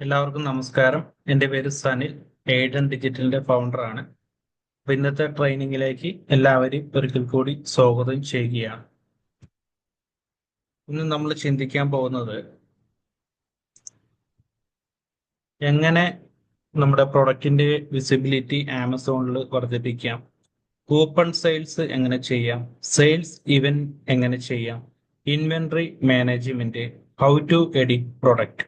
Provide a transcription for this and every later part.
എല്ലാവർക്കും നമസ്കാരം. എൻ്റെ പേര് സനിൽ, എയ്ഡൻ ഡിജിറ്റലിന്റെ ഫൗണ്ടറാണ്. അപ്പോൾ ഇന്നത്തെ ട്രെയിനിങ്ങിലേക്ക് എല്ലാവരെയും ഒരിക്കൽ കൂടി സ്വാഗതം ചെയ്യുകയാണ്. ഇന്ന് നമ്മൾ ചിന്തിക്കാൻ പോകുന്നത് എങ്ങനെ നമ്മുടെ പ്രൊഡക്റ്റിന്റെ വിസിബിലിറ്റി ആമസോണിൽ വർദ്ധിപ്പിക്കാം, കൂപ്പൺ സെയിൽസ് എങ്ങനെ ചെയ്യാം, സെയിൽസ് ഇവന്റ് എങ്ങനെ ചെയ്യാം, inventory management, how to edit product.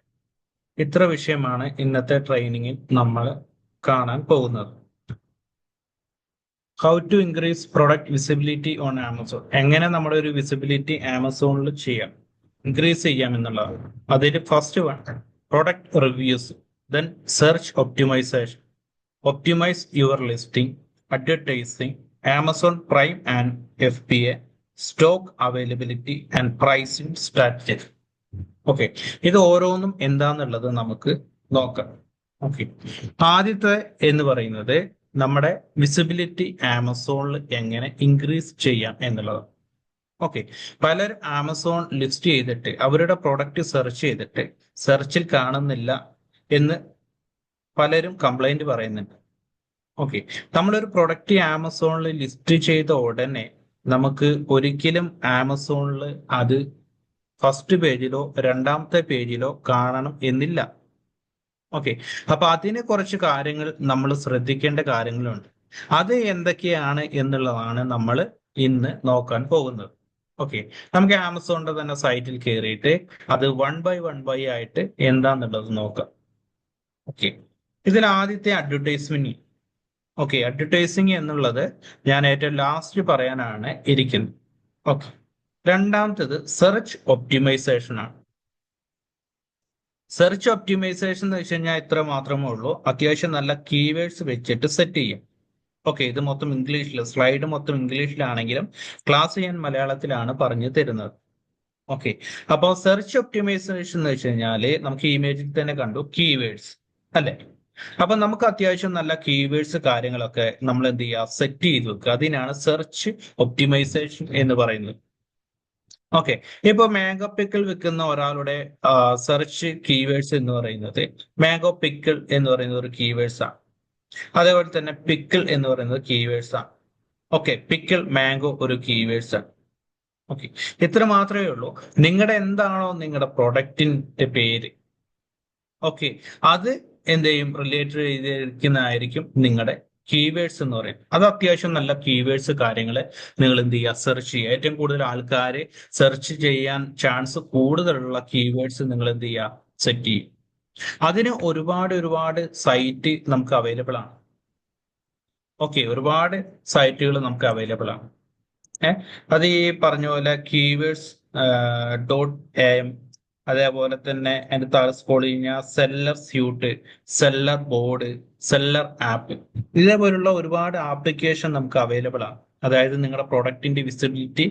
ഇത്ര വിഷയമാണ് ഇന്നത്തെ ട്രെയിനിങ്ങിൽ നമ്മൾ കാണാൻ പോകുന്നത്. How to increase product visibility on Amazon. എങ്ങനെ നമ്മുടെ ഒരു വിസിബിലിറ്റി ആമസോണിൽ ചെയ്യാം, ഇൻക്രീസ് ചെയ്യാം എന്നുള്ളതാണ്. അതിൽ first one product reviews, then search optimization, optimize your listing, advertising, Amazon prime and FBA, stock availability and pricing strategy. Okay, ഇത് ഓരോന്നും എന്താന്നുള്ളത് നമുക്ക് നോക്കാം. ഓക്കെ, ആദ്യത്തെ എന്ന് പറയുന്നത് നമ്മുടെ വിസിബിലിറ്റി ആമസോണിൽ എങ്ങനെ ഇൻക്രീസ് ചെയ്യാം എന്നുള്ളതാണ്. ഓക്കെ, പലരും ആമസോൺ ലിസ്റ്റ് ചെയ്തിട്ട് അവരുടെ പ്രൊഡക്റ്റ് സെർച്ച് ചെയ്തിട്ട് സെർച്ചിൽ കാണുന്നില്ല എന്ന് പലരും കംപ്ലൈന്റ് പറയുന്നുണ്ട്. ഓക്കെ, നമ്മളൊരു പ്രൊഡക്റ്റ് ആമസോണിൽ ലിസ്റ്റ് ചെയ്ത ഉടനെ നമുക്ക് ഒരിക്കലും ആമസോണിൽ അത് ഫസ്റ്റ് പേജിലോ രണ്ടാമത്തെ പേജിലോ കാണണം എന്നില്ല. ഓക്കെ, അപ്പൊ അതിന് കുറച്ച് കാര്യങ്ങൾ നമ്മൾ ശ്രദ്ധിക്കേണ്ട കാര്യങ്ങളുണ്ട്. അത് എന്തൊക്കെയാണ് എന്നുള്ളതാണ് നമ്മൾ ഇന്ന് നോക്കാൻ പോകുന്നത്. ഓക്കെ, നമുക്ക് ആമസോണിന്റെ തന്നെ സൈറ്റിൽ കയറിയിട്ട് അത് വൺ ബൈ ആയിട്ട് എന്താന്നുള്ളത് നോക്കാം. ഓക്കെ, ഇതിൽ ആദ്യത്തെ അഡ്വർടൈസ്മെന്റ്. ഓക്കെ, അഡ്വർടൈസിങ് എന്നുള്ളത് ഞാൻ ഏറ്റവും ലാസ്റ്റ് പറയാനാണ് ഇരിക്കുന്നത്. ഓക്കെ, രണ്ടാമത്തേത് സെർച്ച് ഒപ്റ്റിമൈസേഷൻ ആണ്. സെർച്ച് ഒപ്റ്റിമൈസേഷൻ എന്ന് വെച്ച് കഴിഞ്ഞാൽ ഇത്ര മാത്രമേ ഉള്ളൂ, അത്യാവശ്യം നല്ല കീവേഡ്സ് വെച്ചിട്ട് സെറ്റ് ചെയ്യും. ഓക്കെ, ഇത് മൊത്തം ഇംഗ്ലീഷിൽ, സ്ലൈഡ് മൊത്തം ഇംഗ്ലീഷിലാണെങ്കിലും ക്ലാസ് ഞാൻ മലയാളത്തിലാണ് പറഞ്ഞു തരുന്നത്. ഓക്കെ, അപ്പോൾ സെർച്ച് ഒപ്റ്റിമൈസേഷൻ എന്ന് വെച്ച് കഴിഞ്ഞാല് നമുക്ക് ഇമേജിൽ തന്നെ കണ്ടു കീവേഡ്സ് അല്ലെ. അപ്പൊ നമുക്ക് അത്യാവശ്യം നല്ല കീവേഡ്സ് കാര്യങ്ങളൊക്കെ നമ്മൾ എന്ത് ചെയ്യുക, സെറ്റ് ചെയ്ത് വെക്കുക. അതിനാണ് സെർച്ച് ഒപ്റ്റിമൈസേഷൻ എന്ന് പറയുന്നത്. ഓക്കെ, ഇപ്പൊ മാംഗോ പിക്കിൾ വിൽക്കുന്ന ഒരാളുടെ സെർച്ച് കീവേഡ്സ് എന്ന് പറയുന്നത് മാംഗോ പിക്കിൾ എന്ന് പറയുന്നത് ഒരു കീവേഡ്സ് ആണ്. അതേപോലെ തന്നെ പിക്കിൾ എന്ന് പറയുന്നത് കീവേഡ്സ് ആണ്. ഓക്കെ, പിക്കിൾ മാംഗോ ഒരു കീവേഡ്സ് ആണ്. ഓക്കെ, ഇത്ര മാത്രമേ ഉള്ളൂ. നിങ്ങളുടെ എന്താണോ നിങ്ങളുടെ പ്രൊഡക്റ്റിന്റെ പേര്, ഓക്കെ, അത് എന്ത് ചെയ്യും, റിലേറ്റഡ് ചെയ്തിരിക്കുന്നതായിരിക്കും നിങ്ങളുടെ കീവേഡ്സ് എന്ന് പറയും. അത് അത്യാവശ്യം നല്ല കീവേഡ്സ് കാര്യങ്ങൾ നിങ്ങൾ എന്ത് ചെയ്യുക, സെർച്ച് ചെയ്യുക. ഏറ്റവും കൂടുതൽ ആൾക്കാർ സെർച്ച് ചെയ്യാൻ ചാൻസ് കൂടുതലുള്ള കീവേഡ്സ് നിങ്ങൾ എന്ത് ചെയ്യുക, സെറ്റ് ചെയ്യും. അതിന് ഒരുപാട് സൈറ്റ് നമുക്ക് അവൈലബിൾ ആണ്. ഓക്കെ, ഒരുപാട് സൈറ്റുകൾ നമുക്ക് അവൈലബിൾ ആണ്. അത് ഈ പറഞ്ഞ പോലെ കീവേഡ്സ് .am, അതേപോലെ തന്നെ അതിന്റെ താഴെ സ്ക്രോൾ കഴിഞ്ഞാൽ seller suite, seller board, seller app, ഇതേപോലുള്ള ഒരുപാട് ആപ്ലിക്കേഷൻ നമുക്ക് അവൈലബിൾ ആണ്. അതായത് നിങ്ങളുടെ പ്രൊഡക്റ്റിന്റെ വിസിബിലിറ്റി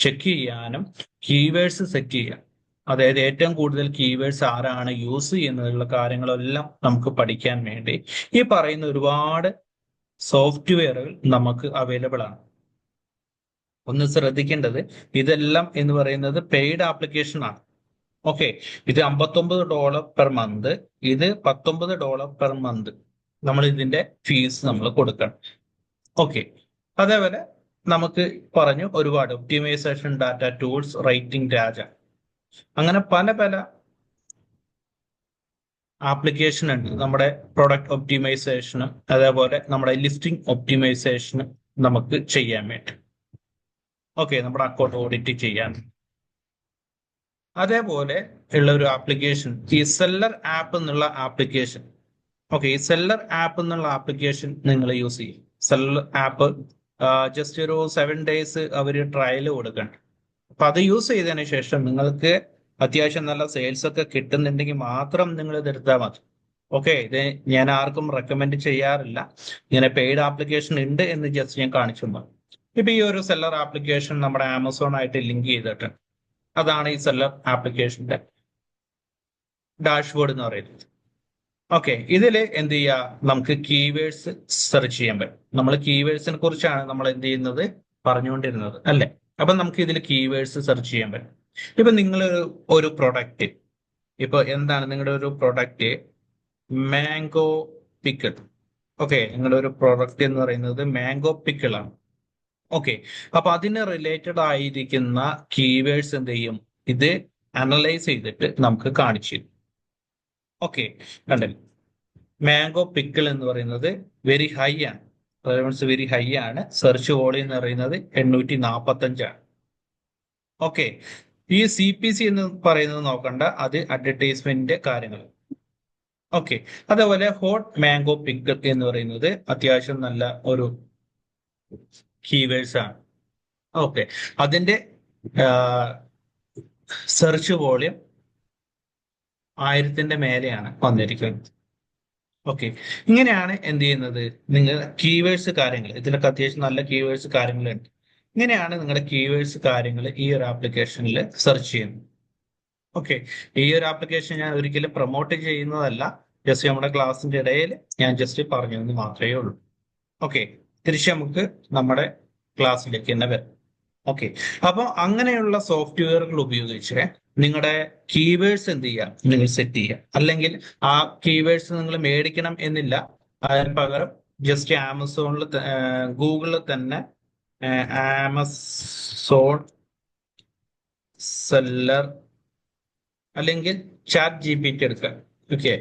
ചെക്ക് ചെയ്യാനും കീവേഡ്സ് സെറ്റ് ചെയ്യാം. അതായത് ഏറ്റവും കൂടുതൽ കീവേഡ്സ് ആരാണ് യൂസ് ചെയ്യുന്നതിനുള്ള കാര്യങ്ങളെല്ലാം നമുക്ക് പഠിക്കാൻ വേണ്ടി ഈ പറയുന്ന ഒരുപാട് സോഫ്റ്റ്വെയറുകൾ നമുക്ക് അവൈലബിൾ ആണ്. ഒന്ന് ശ്രദ്ധിക്കേണ്ടത്, ഇതെല്ലാം എന്ന് പറയുന്നത് പെയ്ഡ് ആപ്ലിക്കേഷൻ ആണ്. ഓക്കെ, ഇത് $59 പെർ മന്ത്, ഇത് $19 പെർ മന്ത് നമ്മൾ ഇതിന്റെ ഫീസ് നമ്മൾ കൊടുക്കണം. ഓക്കെ, അതേപോലെ നമുക്ക് പറഞ്ഞു ഒരുപാട് ഒപ്റ്റിമൈസേഷൻ, ഡാറ്റ ടൂൾസ്, റൈറ്റിംഗ് രാജ, അങ്ങനെ പല പല ആപ്ലിക്കേഷൻ ഉണ്ട് നമ്മുടെ പ്രൊഡക്റ്റ് ഒപ്റ്റിമൈസേഷനും അതേപോലെ നമ്മുടെ ലിസ്റ്റിംഗ് ഒപ്റ്റിമൈസേഷനും നമുക്ക് ചെയ്യാൻ വേണ്ടി. ഓക്കെ, നമ്മുടെ അക്കൗണ്ട് ഓഡിറ്റ് ചെയ്യാൻ. അതേപോലെ ഉള്ള ഒരു ആപ്ലിക്കേഷൻ ഈ സെല്ലർ ആപ്പ് എന്നുള്ള ആപ്ലിക്കേഷൻ. ഓക്കെ, ഈ സെല്ലർ ആപ്പ് എന്നുള്ള ആപ്ലിക്കേഷൻ നിങ്ങൾ യൂസ് ചെയ്യും. സെല്ലർ ആപ്പ് ജസ്റ്റ് ഒരു 7 days അവർ ട്രയൽ കൊടുക്കണം. അപ്പൊ അത് യൂസ് ചെയ്തതിന് ശേഷം നിങ്ങൾക്ക് അത്യാവശ്യം നല്ല സെയിൽസ് ഒക്കെ കിട്ടുന്നുണ്ടെങ്കിൽ മാത്രം നിങ്ങൾ ഇത് എടുത്താൽ മതി. ഓക്കെ, ഇത് ഞാൻ ആർക്കും റെക്കമെൻഡ് ചെയ്യാറില്ല. ഇങ്ങനെ പെയ്ഡ് ആപ്ലിക്കേഷൻ ഉണ്ട് എന്ന് ജസ്റ്റ് ഞാൻ കാണിച്ചു തന്നു. ഇപ്പൊ ഈ ഒരു സെല്ലർ ആപ്ലിക്കേഷൻ നമ്മുടെ ആമസോൺ ആയിട്ട് ലിങ്ക് ചെയ്തിട്ടുണ്ട്. അതാണ് ഈ സെല്ലർ ആപ്ലിക്കേഷന്റെ ഡാഷ്ബോർഡ് എന്ന് പറയുന്നത്. ഓക്കെ, ഇതിൽ എന്ത് ചെയ്യുക, നമുക്ക് കീവേഡ്സ് സെർച്ച് ചെയ്യാൻ പറ്റും. നമ്മൾ കീവേഡ്സിനെ കുറിച്ചാണ് നമ്മൾ എന്ത് ചെയ്യുന്നത്, പറഞ്ഞുകൊണ്ടിരുന്നത് അല്ലെ. അപ്പൊ നമുക്ക് ഇതിൽ കീവേഡ്സ് സെർച്ച് ചെയ്യാൻ പറ്റും. ഇപ്പൊ നിങ്ങൾ ഒരു പ്രൊഡക്റ്റ്, ഇപ്പൊ എന്താണ് നിങ്ങളുടെ ഒരു പ്രൊഡക്റ്റ് മാംഗോ പിക്കിൾ. ഓക്കെ, നിങ്ങളുടെ ഒരു പ്രോഡക്റ്റ് എന്ന് പറയുന്നത് മാംഗോ പിക്കിൾ ആണ്. ഓക്കെ, അപ്പൊ അതിന് റിലേറ്റഡ് ആയിരിക്കുന്ന കീവേഡ്സ് എന്ത് ചെയ്യും, ഇത് അനലൈസ് ചെയ്തിട്ട് നമുക്ക് കാണിച്ചു തരും. ഓക്കെ, കണ്ടല്ലോ, മാംഗോ പിക്കിൾ എന്ന് പറയുന്നത് വെരി ഹൈ ആണ്, റെലവൻസ് വെരി ഹൈ ആണ്. സെർച്ച് വോളിയം എന്ന് പറയുന്നത് 845ആണ്. ഓക്കെ, ഈ CPC എന്ന് പറയുന്നത് നോക്കണ്ട, അത് അഡ്വർടൈസ്മെന്റിന്റെ കാര്യങ്ങൾ. ഓക്കെ, അതേപോലെ ഹോട്ട് മാംഗോ പിക്കിൾ എന്ന് പറയുന്നത് അത്യാവശ്യം നല്ല ഒരു കീവേഡ്സ് ആണ്. ഓക്കെ, അതിന്റെ സെർച്ച് വോളിയം 1000ന്റെ മേലെയാണ് വന്നിരിക്കുന്നത്. ഓക്കെ, ഇങ്ങനെയാണ് എന്ത് ചെയ്യുന്നത്, നിങ്ങൾ കീവേഡ്സ് കാര്യങ്ങൾ, ഇതിലൊക്കെ അത്യാവശ്യം നല്ല കീവേഡ്സ് കാര്യങ്ങളുണ്ട്. ഇങ്ങനെയാണ് നിങ്ങളുടെ കീവേഡ്സ് കാര്യങ്ങൾ ഈ ഒരു ആപ്ലിക്കേഷനിൽ സെർച്ച് ചെയ്യുന്നത്. ഓക്കെ, ഈ ഒരു ആപ്ലിക്കേഷൻ ഞാൻ ഒരിക്കലും പ്രൊമോട്ട് ചെയ്യുന്നതല്ല, ജസ്റ്റ് നമ്മുടെ ക്ലാസ്സിന്റെ ഇടയിൽ ഞാൻ ജസ്റ്റ് പറഞ്ഞതെന്ന് മാത്രമേ ഉള്ളൂ. ഓക്കെ, തിരിച്ച് നമുക്ക് നമ്മുടെ ക്ലാസ്സിലേക്ക് തന്നെ വരാം. ഓക്കെ, അപ്പോൾ അങ്ങനെയുള്ള സോഫ്റ്റ്വെയറുകൾ ഉപയോഗിച്ച് നിങ്ങളുടെ കീവേഡ്സ് എന്ത് ചെയ്യാം, നിങ്ങൾ സെറ്റ് ചെയ്യാം. അല്ലെങ്കിൽ ആ കീവേഡ്സ് നിങ്ങൾ മേടിക്കണം എന്നില്ല, അതിന് പകരം ജസ്റ്റ് ആമസോണിൽ ഗൂഗിളിൽ തന്നെ ആമസോൺ സെല്ലർ അല്ലെങ്കിൽ ചാറ്റ് GPT എടുക്കുക. Okay,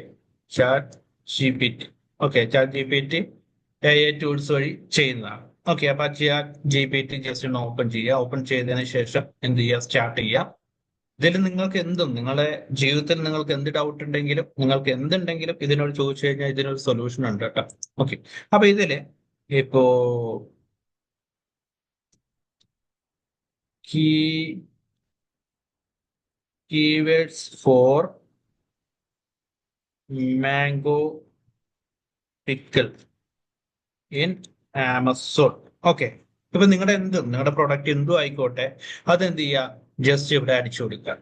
chat GPT. Okay, chat GPT AI tools വഴി ചെയ്യുന്നതാണ്. ഓക്കെ, അപ്പൊ ചാറ്റ് GPT ജസ്റ്റ് ഒന്ന് ഓപ്പൺ ചെയ്യുക. ഓപ്പൺ ചെയ്തതിന് ശേഷം എന്ത് ചെയ്യുക, സ്റ്റാർട്ട് ചെയ്യുക. ഇതിൽ നിങ്ങൾക്ക് എന്തും, നിങ്ങളുടെ ജീവിതത്തിൽ നിങ്ങൾക്ക് എന്ത് ഡൗട്ട് ഉണ്ടെങ്കിലും, നിങ്ങൾക്ക് എന്തുണ്ടെങ്കിലും ഇതിനോട് ചോദിച്ചു കഴിഞ്ഞാൽ ഇതിനൊരു സൊല്യൂഷൻ ഉണ്ട് കേട്ടോ. ഓക്കെ, അപ്പൊ ഇതില് ഇപ്പോ keywords for mango pickle in Amazon. Okay, ഇപ്പൊ നിങ്ങളുടെ പ്രൊഡക്റ്റ് എന്തും ആയിക്കോട്ടെ, അതെന്ത് ചെയ്യുക, ജസ്റ്റ് ഇവിടെ അടിച്ചു കൊടുക്കുക.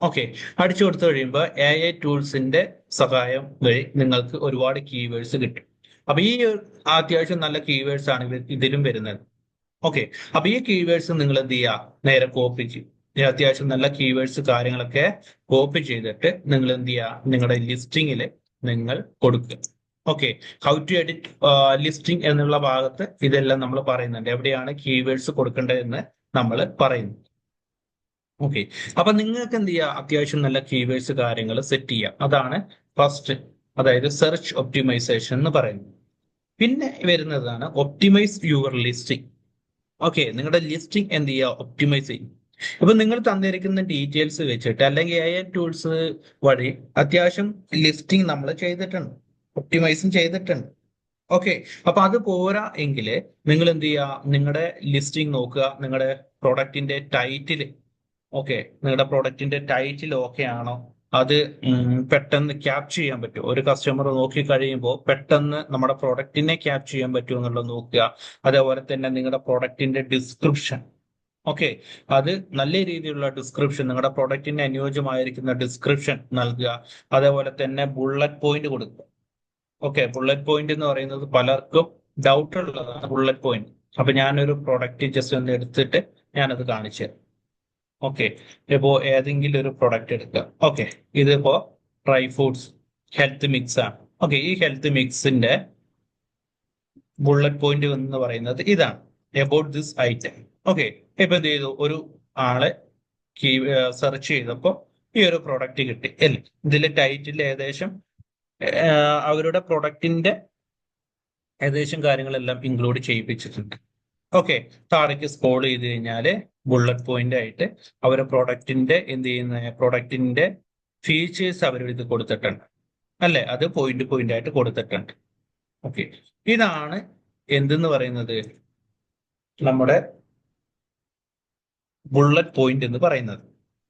ഓക്കെ, അടിച്ചു കൊടുത്തു കഴിയുമ്പോൾ AI ടൂൾസിന്റെ സഹായം വഴി നിങ്ങൾക്ക് ഒരുപാട് കീവേഡ്സ് കിട്ടും. അപ്പൊ ഈ അത്യാവശ്യം നല്ല കീവേഡ്സ് ആണ് ഇതിലും വരുന്നത്. ഓക്കെ, അപ്പൊ ഈ കീവേഡ്സ് നിങ്ങൾ എന്ത് ചെയ്യുക, നേരെ കോപ്പി ചെയ്യും. ഈ അത്യാവശ്യം നല്ല കീവേഡ്സ് കാര്യങ്ങളൊക്കെ കോപ്പി ചെയ്തിട്ട് നിങ്ങൾ എന്ത് ചെയ്യുക, നിങ്ങളുടെ ലിസ്റ്റിങ്ങിൽ നിങ്ങൾ കൊടുക്കുക. Okay, how to edit listing എന്നുള്ള ഭാഗത്ത് ഇതെല്ലാം നമ്മൾ പറയുന്നുണ്ട്, എവിടെയാണ് കീവേഡ്സ് കൊടുക്കേണ്ടതെന്ന് നമ്മൾ പറയുന്നു. ഓക്കെ, അപ്പൊ നിങ്ങൾക്ക് എന്ത് ചെയ്യാം, അത്യാവശ്യം നല്ല കീവേഡ്സ് കാര്യങ്ങൾ സെറ്റ് ചെയ്യാം. അതാണ് ഫസ്റ്റ്, അതായത് സെർച്ച് ഒപ്റ്റിമൈസേഷൻ എന്ന് പറയുന്നത്. പിന്നെ വരുന്നതാണ് ഒപ്റ്റിമൈസ് യുവർ ലിസ്റ്റിംഗ്. ഓക്കെ, നിങ്ങളുടെ ലിസ്റ്റിംഗ് എന്ത് ചെയ്യുക, ഒപ്റ്റിമൈസ് ചെയ്യും. ഇപ്പൊ നിങ്ങൾ തന്നിരിക്കുന്ന ഡീറ്റെയിൽസ് വെച്ചിട്ട് അല്ലെങ്കിൽ AI ടൂൾസ് വഴി അത്യാവശ്യം ലിസ്റ്റിംഗ് നമ്മൾ ചെയ്തിട്ടുണ്ട്, ഒപ്റ്റിമൈസും ചെയ്തിട്ടുണ്ട്. ഓക്കെ, അപ്പൊ അത് പോരാ എങ്കിൽ നിങ്ങൾ എന്ത് ചെയ്യുക, നിങ്ങളുടെ ലിസ്റ്റിംഗ് നോക്കുക, നിങ്ങളുടെ പ്രൊഡക്റ്റിന്റെ ടൈറ്റിൽ. ഓക്കെ, നിങ്ങളുടെ പ്രൊഡക്റ്റിന്റെ ടൈറ്റിൽ ഓക്കെ ആണോ, അത് പെട്ടെന്ന് ക്യാപ്ചർ ചെയ്യാൻ പറ്റുമോ, ഒരു കസ്റ്റമർ നോക്കി കഴിയുമ്പോൾ പെട്ടെന്ന് നമ്മുടെ പ്രൊഡക്റ്റിനെ ക്യാപ്ചർ ചെയ്യാൻ പറ്റുമോ എന്നുള്ളത് നോക്കുക. അതേപോലെ തന്നെ നിങ്ങളുടെ പ്രൊഡക്റ്റിന്റെ ഡിസ്ക്രിപ്ഷൻ, ഓക്കെ, അത് നല്ല രീതിയിലുള്ള ഡിസ്ക്രിപ്ഷൻ, നിങ്ങളുടെ പ്രൊഡക്റ്റിന് അനുയോജ്യമായിരിക്കുന്ന ഡിസ്ക്രിപ്ഷൻ നൽകുക. അതേപോലെ തന്നെ ബുള്ളറ്റ് പോയിന്റ് കൊടുക്കുക. ഓക്കെ, ബുള്ളറ്റ് പോയിന്റ് എന്ന് പറയുന്നത് പലർക്കും ഡൗട്ട് ഉള്ളതാണ് ബുള്ളറ്റ് പോയിന്റ്. അപ്പൊ ഞാനൊരു പ്രൊഡക്റ്റ് ജസ്റ്റ് ഒന്ന് എടുത്തിട്ട് ഞാനത് കാണിച്ചു തരാം. ഓക്കെ, ഇപ്പോ ഏതെങ്കിലും ഒരു പ്രൊഡക്റ്റ് എടുക്കുക. ഓക്കെ, ഇതിപ്പോ ഡ്രൈ ഫ്രൂട്ട്സ് ഹെൽത്ത് മിക്സ് ആണ്. ഓക്കെ, ഈ ഹെൽത്ത് മിക്സിന്റെ ബുള്ളറ്റ് പോയിന്റ് എന്ന് പറയുന്നത് ഇതാണ്, അബൌട്ട് ദിസ് ഐറ്റം. ഓക്കെ, ഇപ്പൊ എന്ത് ചെയ്തു, ഒരു ആളെ സെർച്ച് ചെയ്തപ്പോ ഈ ഒരു പ്രൊഡക്റ്റ് കിട്ടി അല്ലേ. ഇതിലെ ടൈറ്റിൽ ഏകദേശം അവരുടെ പ്രൊഡക്റ്റിന്റെ ഏകദേശം കാര്യങ്ങളെല്ലാം ഇൻക്ലൂഡ് ചെയ്യിപ്പിച്ചിട്ടുണ്ട്. ഓക്കെ, താഴേക്ക് സ്ക്രോൾ ചെയ്ത് കഴിഞ്ഞാൽ ബുള്ളറ്റ് പോയിന്റ് ആയിട്ട് അവരുടെ പ്രൊഡക്റ്റിന്റെ എന്ത് ചെയ്യുന്ന പ്രൊഡക്റ്റിന്റെ ഫീച്ചേഴ്സ് അവർ ഇത് കൊടുത്തിട്ടുണ്ട് അല്ലെ, അത് പോയിന്റ് പോയിന്റ് ആയിട്ട് കൊടുത്തിട്ടുണ്ട്. ഓക്കെ, ഇതാണ് എന്തെന്ന് പറയുന്നത്, നമ്മുടെ ബുള്ളറ്റ് പോയിന്റ് എന്ന് പറയുന്നത്.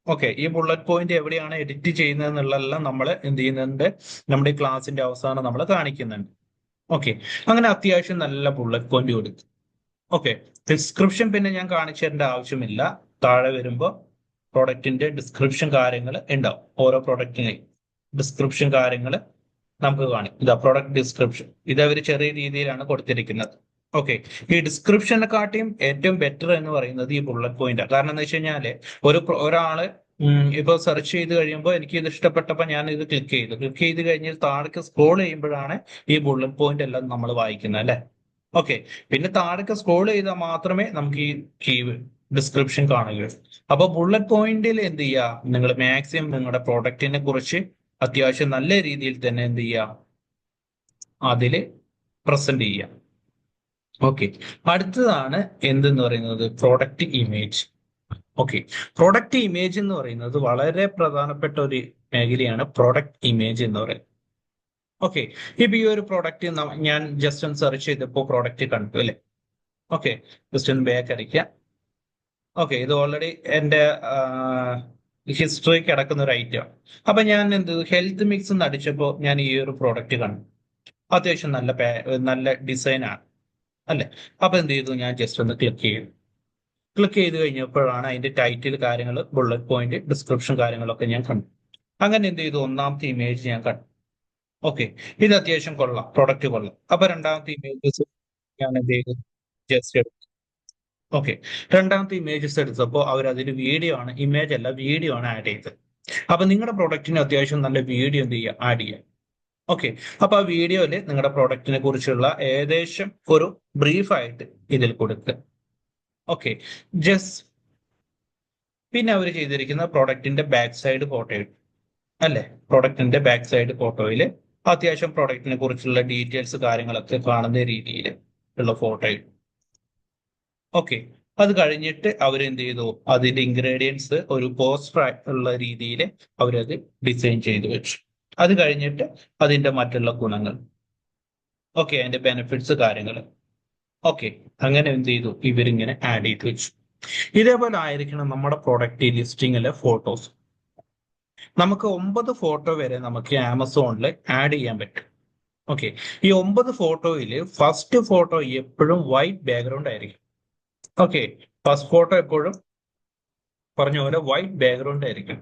ഓക്കെ, ഈ ബുള്ളറ്റ് പോയിന്റ് എവിടെയാണ് എഡിറ്റ് ചെയ്യുന്നത് എന്നുള്ളതെല്ലാം നമ്മൾ എന്ത് ചെയ്യുന്നുണ്ട്, നമ്മുടെ ഈ ക്ലാസിന്റെ അവസാനം നമ്മൾ കാണിക്കുന്നുണ്ട്. ഓക്കെ, അങ്ങനെ അത്യാവശ്യം നല്ല ബുള്ളറ്റ് പോയിന്റ് കൊടുക്കും. ഓക്കെ, ഡിസ്ക്രിപ്ഷൻ പിന്നെ ഞാൻ കാണിച്ചു തരേണ്ട ആവശ്യമില്ല, താഴെ വരുമ്പോൾ പ്രൊഡക്റ്റിന്റെ ഡിസ്ക്രിപ്ഷൻ കാര്യങ്ങൾ ഉണ്ടാവും. ഓരോ പ്രൊഡക്റ്റിനെയും ഡിസ്ക്രിപ്ഷൻ കാര്യങ്ങൾ നമുക്ക് കാണും. ഇതാ പ്രൊഡക്റ്റ് ഡിസ്ക്രിപ്ഷൻ, ഇത് അവർ ചെറിയ രീതിയിലാണ് കൊടുത്തിരിക്കുന്നത്. ഓക്കെ, ഈ ഡിസ്ക്രിപ്ഷനെക്കാട്ടിയും ഏറ്റവും ബെറ്റർ എന്ന് പറയുന്നത് ഈ ബുള്ളറ്റ് പോയിന്റ്. കാരണം എന്താ വെച്ച് കഴിഞ്ഞാല് ഒരാള് ഇപ്പൊ സെർച്ച് ചെയ്ത് കഴിയുമ്പോൾ എനിക്ക് ഇത് ഇഷ്ടപ്പെട്ടപ്പോൾ ഞാൻ ഇത് ക്ലിക്ക് ചെയ്ത് കഴിഞ്ഞ് താഴേക്ക് സ്ക്രോൾ ചെയ്യുമ്പോഴാണ് ഈ ബുള്ളറ്റ് പോയിന്റ് എല്ലാം നമ്മൾ വായിക്കുന്നത് അല്ലെ. ഓക്കെ, പിന്നെ താഴേക്ക് സ്ക്രോൾ ചെയ്താൽ മാത്രമേ നമുക്ക് ഈ കീ ഡിസ്ക്രിപ്ഷൻ കാണുകയുള്ളൂ. അപ്പൊ ബുള്ളറ്റ് പോയിന്റിൽ എന്ത് ചെയ്യുക, നിങ്ങൾ മാക്സിമം നിങ്ങളുടെ പ്രോഡക്റ്റിനെ കുറിച്ച് അത്യാവശ്യം നല്ല രീതിയിൽ തന്നെ എന്ത് ചെയ്യുക, അതില് പ്രസന്റ് ചെയ്യുക. ഓക്കെ, അടുത്തതാണ് എന്തെന്ന് പറയുന്നത് product image. Okay, product image എന്ന് പറയുന്നത് വളരെ പ്രധാനപ്പെട്ട ഒരു മേഖലയാണ് പ്രൊഡക്റ്റ് ഇമേജ് എന്ന് പറയുന്നത്. ഓക്കെ, ഇപ്പൊ ഈ ഒരു പ്രോഡക്റ്റ് ഞാൻ ജസ്റ്റ് ഒന്ന് സെർച്ച് ചെയ്തപ്പോൾ പ്രോഡക്റ്റ് കണ്ടു അല്ലെ. ഓക്കെ, ജസ്റ്റ് ഒന്ന് ബാക്ക് അടിക്കാം. ഓക്കെ, ഇത് ഓൾറെഡി എൻ്റെ ഹിസ്റ്ററി കിടക്കുന്ന ഒരു ഐറ്റം. അപ്പൊ ഞാൻ എന്ത് ഹെൽത്ത് മിക്സ് എന്ന് അടിച്ചപ്പോൾ ഞാൻ ഈ ഒരു പ്രോഡക്റ്റ് കണ്ടു. അത്യാവശ്യം നല്ല ഡിസൈൻ ആണ് അല്ലെ. അപ്പൊ എന്ത് ചെയ്തു, ഞാൻ ജസ്റ്റ് ഒന്ന് ക്ലിക്ക് ചെയ്ത് കഴിഞ്ഞപ്പോഴാണ് അതിന്റെ ടൈറ്റിൽ കാര്യങ്ങൾ, ബുള്ളറ്റ് പോയിന്റ്, ഡിസ്ക്രിപ്ഷൻ കാര്യങ്ങളൊക്കെ ഞാൻ കണ്ടു. അങ്ങനെ എന്ത് ചെയ്തു, ഒന്നാമത്തെ ഇമേജ് ഞാൻ കണ്ടു. ഓക്കെ, ഇത് അത്യാവശ്യം കൊള്ളാം, പ്രൊഡക്റ്റ് കൊള്ളാം. അപ്പൊ രണ്ടാമത്തെ ഇമേജസ് ഞാൻ എന്ത് ചെയ്തു, ജസ്റ്റ് എടുത്തു. ഓക്കെ, രണ്ടാമത്തെ ഇമേജസ് എടുത്തപ്പോൾ അവർ അതിൽ വീഡിയോ ആണ്, ഇമേജ് അല്ല വീഡിയോ ആണ് ആഡ് ചെയ്തത്. അപ്പൊ നിങ്ങളുടെ പ്രൊഡക്റ്റിന് അത്യാവശ്യം നല്ല വീഡിയോ എന്ത് ചെയ്യുക, ആഡ് ചെയ്യുക. ഓക്കെ, അപ്പൊ ആ വീഡിയോയില് നിങ്ങളുടെ പ്രൊഡക്റ്റിനെ കുറിച്ചുള്ള ഏകദേശം ഒരു ബ്രീഫ് ആയിട്ട് ഇതിൽ കൊടുക്കുക. ഓക്കെ, ജസ്റ്റ് പിന്നെ അവർ ചെയ്തിരിക്കുന്ന പ്രൊഡക്റ്റിന്റെ ബാക്ക് സൈഡ് ഫോട്ടോ അല്ലെ. പ്രൊഡക്റ്റിന്റെ ബാക്ക് സൈഡ് ഫോട്ടോയിൽ അത്യാവശ്യം പ്രൊഡക്റ്റിനെ കുറിച്ചുള്ള ഡീറ്റെയിൽസ് കാര്യങ്ങളൊക്കെ കാണുന്ന രീതിയിൽ ഉള്ള ഫോട്ടോ. ഓക്കെ, അത് കഴിഞ്ഞിട്ട് അവരെന്ത് ചെയ്തു, അതിന്റെ ഇൻഗ്രീഡിയൻസ് ഒരു പോസ്റ്റർ ഉള്ള രീതിയിൽ അവരത് ഡിസൈൻ ചെയ്ത് വെച്ചു. അത് കഴിഞ്ഞിട്ട് അതിന്റെ മറ്റുള്ള ഗുണങ്ങൾ, ഓക്കെ, അതിന്റെ ബെനിഫിറ്റ്സ് കാര്യങ്ങൾ. ഓക്കെ, അങ്ങനെ എന്ത് ചെയ്തു, ഇവരിങ്ങനെ ആഡ് ചെയ്ത് വെച്ചു. ഇതേപോലെ ആയിരിക്കണം നമ്മുടെ പ്രൊഡക്റ്റ് ലിസ്റ്റിങ്ങിലെ ഫോട്ടോസ്. നമുക്ക് 9 ഫോട്ടോ വരെ നമുക്ക് ആമസോണിൽ ആഡ് ചെയ്യാൻ പറ്റും. ഓക്കെ, ഈ 9 ഫോട്ടോയിൽ ഫസ്റ്റ് ഫോട്ടോ എപ്പോഴും വൈറ്റ് ബാക്ക്ഗ്രൗണ്ട് ആയിരിക്കും. ഓക്കെ, ഫസ്റ്റ് ഫോട്ടോ എപ്പോഴും പറഞ്ഞ പോലെ വൈറ്റ് ബാക്ക്ഗ്രൗണ്ട് ആയിരിക്കും.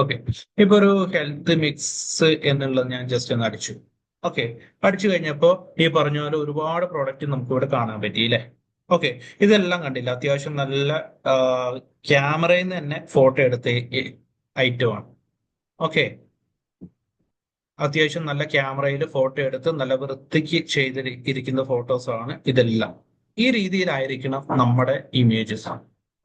ഓക്കെ, ഇപ്പൊ ഒരു ഹെൽത്ത് മിക്സ് എന്നുള്ളത് ഞാൻ ജസ്റ്റ് ഒന്ന് അടിച്ചു. ഓക്കെ, അടിച്ചു കഴിഞ്ഞപ്പോൾ ഈ പറഞ്ഞ പോലെ ഒരുപാട് പ്രോഡക്റ്റ് നമുക്ക് ഇവിടെ കാണാൻ പറ്റി അല്ലേ. ഓക്കെ, ഇതെല്ലാം കണ്ടില്ല, അത്യാവശ്യം നല്ല ക്യാമറയിൽ നിന്ന് തന്നെ ഫോട്ടോ എടുത്ത ഐറ്റമാണ്. ഓക്കെ, അത്യാവശ്യം നല്ല ക്യാമറയിൽ ഫോട്ടോ എടുത്ത് നല്ല വൃത്തിക്ക് ചെയ്തിരിക്കുന്ന ഫോട്ടോസാണ് ഇതെല്ലാം. ഈ രീതിയിലായിരിക്കണം നമ്മുടെ ഇമേജസ്.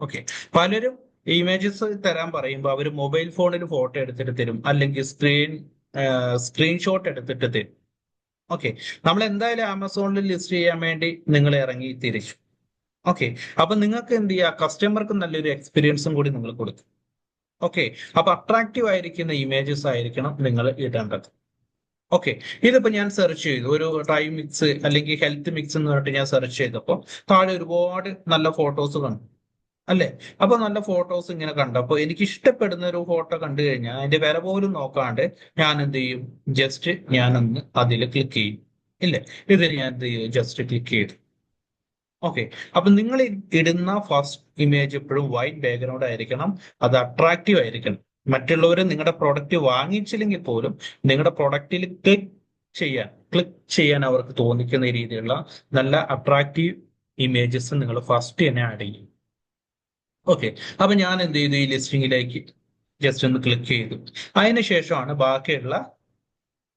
ഓക്കെ, പലരും ഇമേജസ് തരാൻ പറയുമ്പോൾ അവർ മൊബൈൽ ഫോണിൽ ഫോട്ടോ എടുത്തിട്ട് തരും, അല്ലെങ്കിൽ സ്ക്രീൻഷോട്ട് എടുത്തിട്ട് തരും. ഓക്കെ, നമ്മൾ എന്തായാലും ആമസോണിൽ ലിസ്റ്റ് ചെയ്യാൻ വേണ്ടി നിങ്ങൾ ഇറങ്ങി തിരിച്ചു. ഓക്കെ, അപ്പൊ നിങ്ങൾക്ക് എന്ത് ചെയ്യുക, കസ്റ്റമർക്ക് നല്ലൊരു എക്സ്പീരിയൻസും കൂടി നിങ്ങൾ കൊടുക്കും. ഓക്കെ, അപ്പൊ അട്രാക്റ്റീവ് ആയിരിക്കുന്ന ഇമേജസ് ആയിരിക്കണം നിങ്ങൾ ഇടേണ്ടത്. ഓക്കെ, ഇതിപ്പോ ഞാൻ സെർച്ച് ചെയ്തു ഒരു ഡ്രൈ മിക്സ് അല്ലെങ്കിൽ ഹെൽത്ത് മിക്സ് എന്ന് പറഞ്ഞിട്ട് ഞാൻ സെർച്ച് ചെയ്തപ്പോൾ താഴെ ഒരുപാട് നല്ല ഫോട്ടോസ് കണ്ടു അല്ലെ. അപ്പൊ നല്ല ഫോട്ടോസ് ഇങ്ങനെ കണ്ടപ്പോൾ എനിക്ക് ഇഷ്ടപ്പെടുന്ന ഒരു ഫോട്ടോ കണ്ടു കഴിഞ്ഞാൽ അതിന്റെ വില പോലും നോക്കാണ്ട് ഞാൻ എന്ത് ചെയ്യും, ജസ്റ്റ് ഞാനൊന്ന് അതിൽ ക്ലിക്ക് ചെയ്യും. ഇല്ലേ, ഇതിൽ ഞാൻ എന്ത് ചെയ്യും, ജസ്റ്റ് ക്ലിക്ക് ചെയ്തു. ഓക്കെ, അപ്പൊ നിങ്ങൾ ഇടുന്ന ഫസ്റ്റ് ഇമേജ് എപ്പോഴും വൈറ്റ് ബാക്ക്ഗ്രൗണ്ട് ആയിരിക്കണം. അത് അട്രാക്റ്റീവ് ആയിരിക്കണം. മറ്റുള്ളവർ നിങ്ങളുടെ പ്രൊഡക്റ്റ് വാങ്ങിച്ചില്ലെങ്കിൽ പോലും നിങ്ങളുടെ പ്രൊഡക്റ്റിൽ ക്ലിക്ക് ചെയ്യാൻ അവർക്ക് തോന്നിക്കുന്ന രീതിയിലുള്ള നല്ല അട്രാക്റ്റീവ് ഇമേജസ് നിങ്ങൾ ഫസ്റ്റ് തന്നെ ആഡ് ചെയ്യും. ഓക്കെ, അപ്പൊ ഞാൻ എന്ത് ചെയ്തു, ഈ ലിസ്റ്റിംഗിലേക്ക് ജസ്റ്റ് ഒന്ന് ക്ലിക്ക് ചെയ്തു. അതിനുശേഷമാണ് ബാക്കിയുള്ള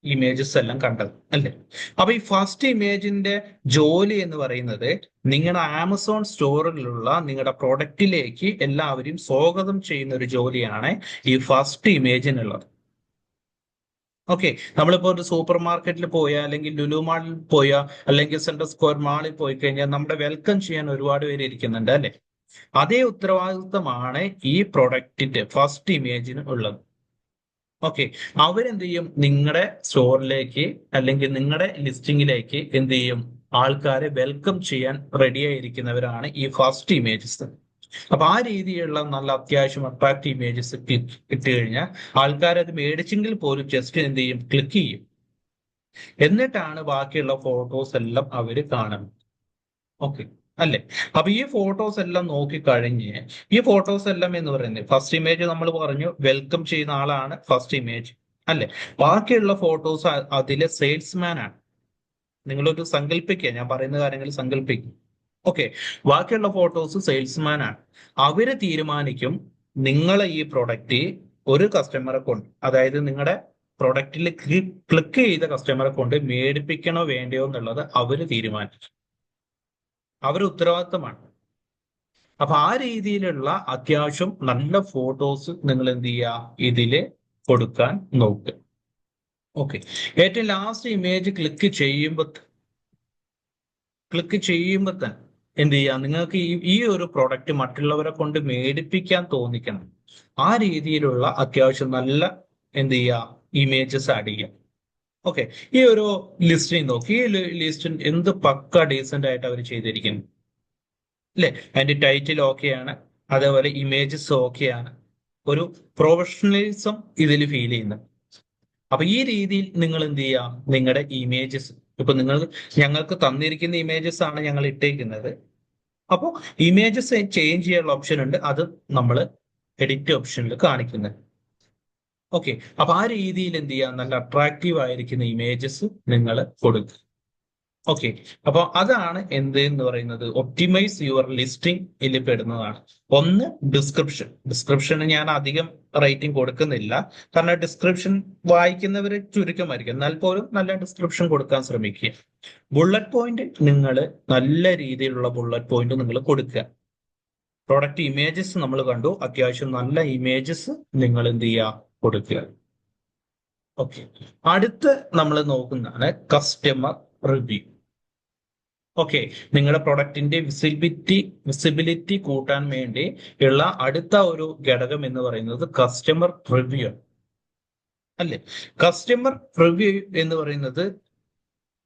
ഇമേജസ് എല്ലാം കണ്ടത് അല്ലേ. അപ്പൊ ഈ ഫസ്റ്റ് ഇമേജിന്റെ ജോലി എന്ന് പറയുന്നത് നിങ്ങളുടെ ആമസോൺ സ്റ്റോറിലുള്ള നിങ്ങളുടെ പ്രൊഡക്റ്റിലേക്ക് എല്ലാവരെയും സ്വാഗതം ചെയ്യുന്ന ഒരു ജോലിയാണ് ഈ ഫസ്റ്റ് ഇമേജിനുള്ളത്. ഓക്കെ, നമ്മളിപ്പോ ഒരു സൂപ്പർ മാർക്കറ്റിൽ പോയാൽ അല്ലെങ്കിൽ ലുലു മാളിൽ പോയാൽ അല്ലെങ്കിൽ സെൻട്രൽ സ്ക്വയർ മാളിൽ പോയി കഴിഞ്ഞാൽ നമ്മുടെ വെൽക്കം ചെയ്യാൻ ഒരുപാട് പേര് ഇരിക്കുന്നുണ്ട് അല്ലെ. അതേ ഉത്തരവാദിത്വമാണ് ഈ പ്രൊഡക്റ്റിന്റെ ഫസ്റ്റ് ഇമേജിന് ഉള്ളത്. ഓക്കെ, അവരെന്ത് ചെയ്യും, നിങ്ങളുടെ സ്റ്റോറിലേക്ക് അല്ലെങ്കിൽ നിങ്ങളുടെ ലിസ്റ്റിംഗിലേക്ക് എന്ത് ചെയ്യും, ആൾക്കാരെ വെൽക്കം ചെയ്യാൻ റെഡി ആയിരിക്കുന്നവരാണ് ഈ ഫസ്റ്റ് ഇമേജസ്. അപ്പൊ ആ രീതിയിലുള്ള നല്ല അത്യാവശ്യം അട്രാക്റ്റീവ് ഇമേജസ് ഇട്ട് കഴിഞ്ഞാൽ ആൾക്കാർ അത് മേടിച്ചെങ്കിൽ പോലും ജസ്റ്റ് എന്ത് ചെയ്യും, ക്ലിക്ക് ചെയ്യും. എന്നിട്ടാണ് ബാക്കിയുള്ള ഫോട്ടോസ് എല്ലാം അവര് കാണുന്നത്. ഓക്കെ അല്ലെ. അപ്പൊ ഈ ഫോട്ടോസ് എല്ലാം നോക്കിക്കഴിഞ്ഞ് ഈ ഫോട്ടോസ് എല്ലാം എന്ന് പറയുന്നത് ഫസ്റ്റ് ഇമേജ് നമ്മൾ പറഞ്ഞു വെൽക്കം ചെയ്യുന്ന ആളാണ് ഫസ്റ്റ് ഇമേജ് അല്ലെ. ബാക്കിയുള്ള ഫോട്ടോസ് അതിലെ സെയിൽസ്മാൻ ആണ്. നിങ്ങളൊരു സങ്കല്പിക്കുക, ഞാൻ പറയുന്ന കാര്യങ്ങൾ സങ്കല്പിക്കും. ഓക്കെ, ബാക്കിയുള്ള ഫോട്ടോസ് സെയിൽസ്മാൻ ആണ്. അവര് തീരുമാനിക്കും നിങ്ങൾ ഈ പ്രൊഡക്റ്റ് ഒരു കസ്റ്റമറെ കൊണ്ട്, അതായത് നിങ്ങളുടെ പ്രൊഡക്റ്റിൽ ക്ലിക്ക് ചെയ്ത കസ്റ്റമറെ കൊണ്ട് മേടിപ്പിക്കണോ വേണ്ടയോ എന്നുള്ളത് അവർ തീരുമാനിച്ചു. അവർ ഉത്തരവാദിത്തമാണ്. അപ്പൊ ആ രീതിയിലുള്ള അത്യാവശ്യം നല്ല ഫോട്ടോസ് നിങ്ങൾ എന്ത് ചെയ്യുക, ഇതില് കൊടുക്കാൻ നോക്കുക. ഓക്കെ, ഏറ്റവും ലാസ്റ്റ് ഇമേജ് ക്ലിക്ക് ചെയ്യുമ്പോൾ തന്നെ എന്ത് ചെയ്യുക, നിങ്ങൾക്ക് ഈ ഒരു പ്രൊഡക്റ്റ് മറ്റുള്ളവരെ കൊണ്ട് മേടിപ്പിക്കാൻ തോന്നിക്കണം. ആ രീതിയിലുള്ള അത്യാവശ്യം നല്ല എന്ത് ചെയ്യുക, ഇമേജസ് ആഡ് ചെയ്യുക. ഓക്കെ, ഈ ഒരു ലിസ്റ്റിൽ നോക്കി, ഈ ലിസ്റ്റ് എന്ത് പക്ക ഡീസന്റ് ആയിട്ട് അവർ ചെയ്തിരിക്കുന്നു അല്ലെ. അതിന്റെ ടൈറ്റിൽ ഓക്കെയാണ്, അതേപോലെ ഇമേജസ് ഓക്കെയാണ്, ഒരു പ്രൊഫഷണലിസം ഇതിൽ ഫീൽ ചെയ്യുന്നു. അപ്പൊ ഈ രീതിയിൽ നിങ്ങൾ എന്ത് ചെയ്യാം, നിങ്ങളുടെ ഇമേജസ് ഇപ്പൊ നിങ്ങൾ ഞങ്ങൾക്ക് തന്നിരിക്കുന്ന ഇമേജസ് ആണ് ഞങ്ങൾ ഇട്ടേക്കുന്നത്. അപ്പോൾ ഇമേജസ് ചേഞ്ച് ചെയ്യാനുള്ള ഓപ്ഷൻ ഉണ്ട്, അത് നമ്മൾ എഡിറ്റ് ഓപ്ഷനിൽ കാണിക്കുന്നത്. ഓക്കെ, അപ്പൊ ആ രീതിയിൽ എന്ത് ചെയ്യാം, നല്ല അട്രാക്റ്റീവ് ആയിരിക്കുന്ന ഇമേജസ് നിങ്ങൾ കൊടുക്കുക. ഓക്കെ, അപ്പൊ അതാണ് എന്ത് എന്ന് പറയുന്നത്, ഒപ്റ്റിമൈസ് യുവർ ലിസ്റ്റിംഗ് ഇതിൽ പെടുന്നതാണ്. ഒന്ന് ഡിസ്ക്രിപ്ഷന് ഞാൻ അധികം റേറ്റിംഗ് കൊടുക്കുന്നില്ല, കാരണം ഡിസ്ക്രിപ്ഷൻ വായിക്കുന്നവര് ചുരുക്കമായിരിക്കും, എന്നാൽ പോലും നല്ല ഡിസ്ക്രിപ്ഷൻ കൊടുക്കാൻ ശ്രമിക്കുക. ബുള്ളറ്റ് പോയിന്റ് നിങ്ങൾ നല്ല രീതിയിലുള്ള ബുള്ളറ്റ് പോയിന്റ് നിങ്ങൾ കൊടുക്കുക. പ്രൊഡക്റ്റ് ഇമേജസ് നമ്മൾ കണ്ടു, അത്യാവശ്യം നല്ല ഇമേജസ് നിങ്ങൾ എന്ത് ചെയ്യുക, കൊടുക്കുക. ഓക്കെ, അടുത്ത് നമ്മൾ നോക്കുന്നതാണ് കസ്റ്റമർ റിവ്യൂ. ഓക്കെ, നിങ്ങളുടെ പ്രൊഡക്റ്റിന്റെ വിസിബിലിറ്റി കൂട്ടാൻ വേണ്ടി ഉള്ള അടുത്ത ഒരു ഘടകം എന്ന് പറയുന്നത് കസ്റ്റമർ റിവ്യൂ അല്ലേ. കസ്റ്റമർ റിവ്യൂ എന്ന് പറയുന്നത്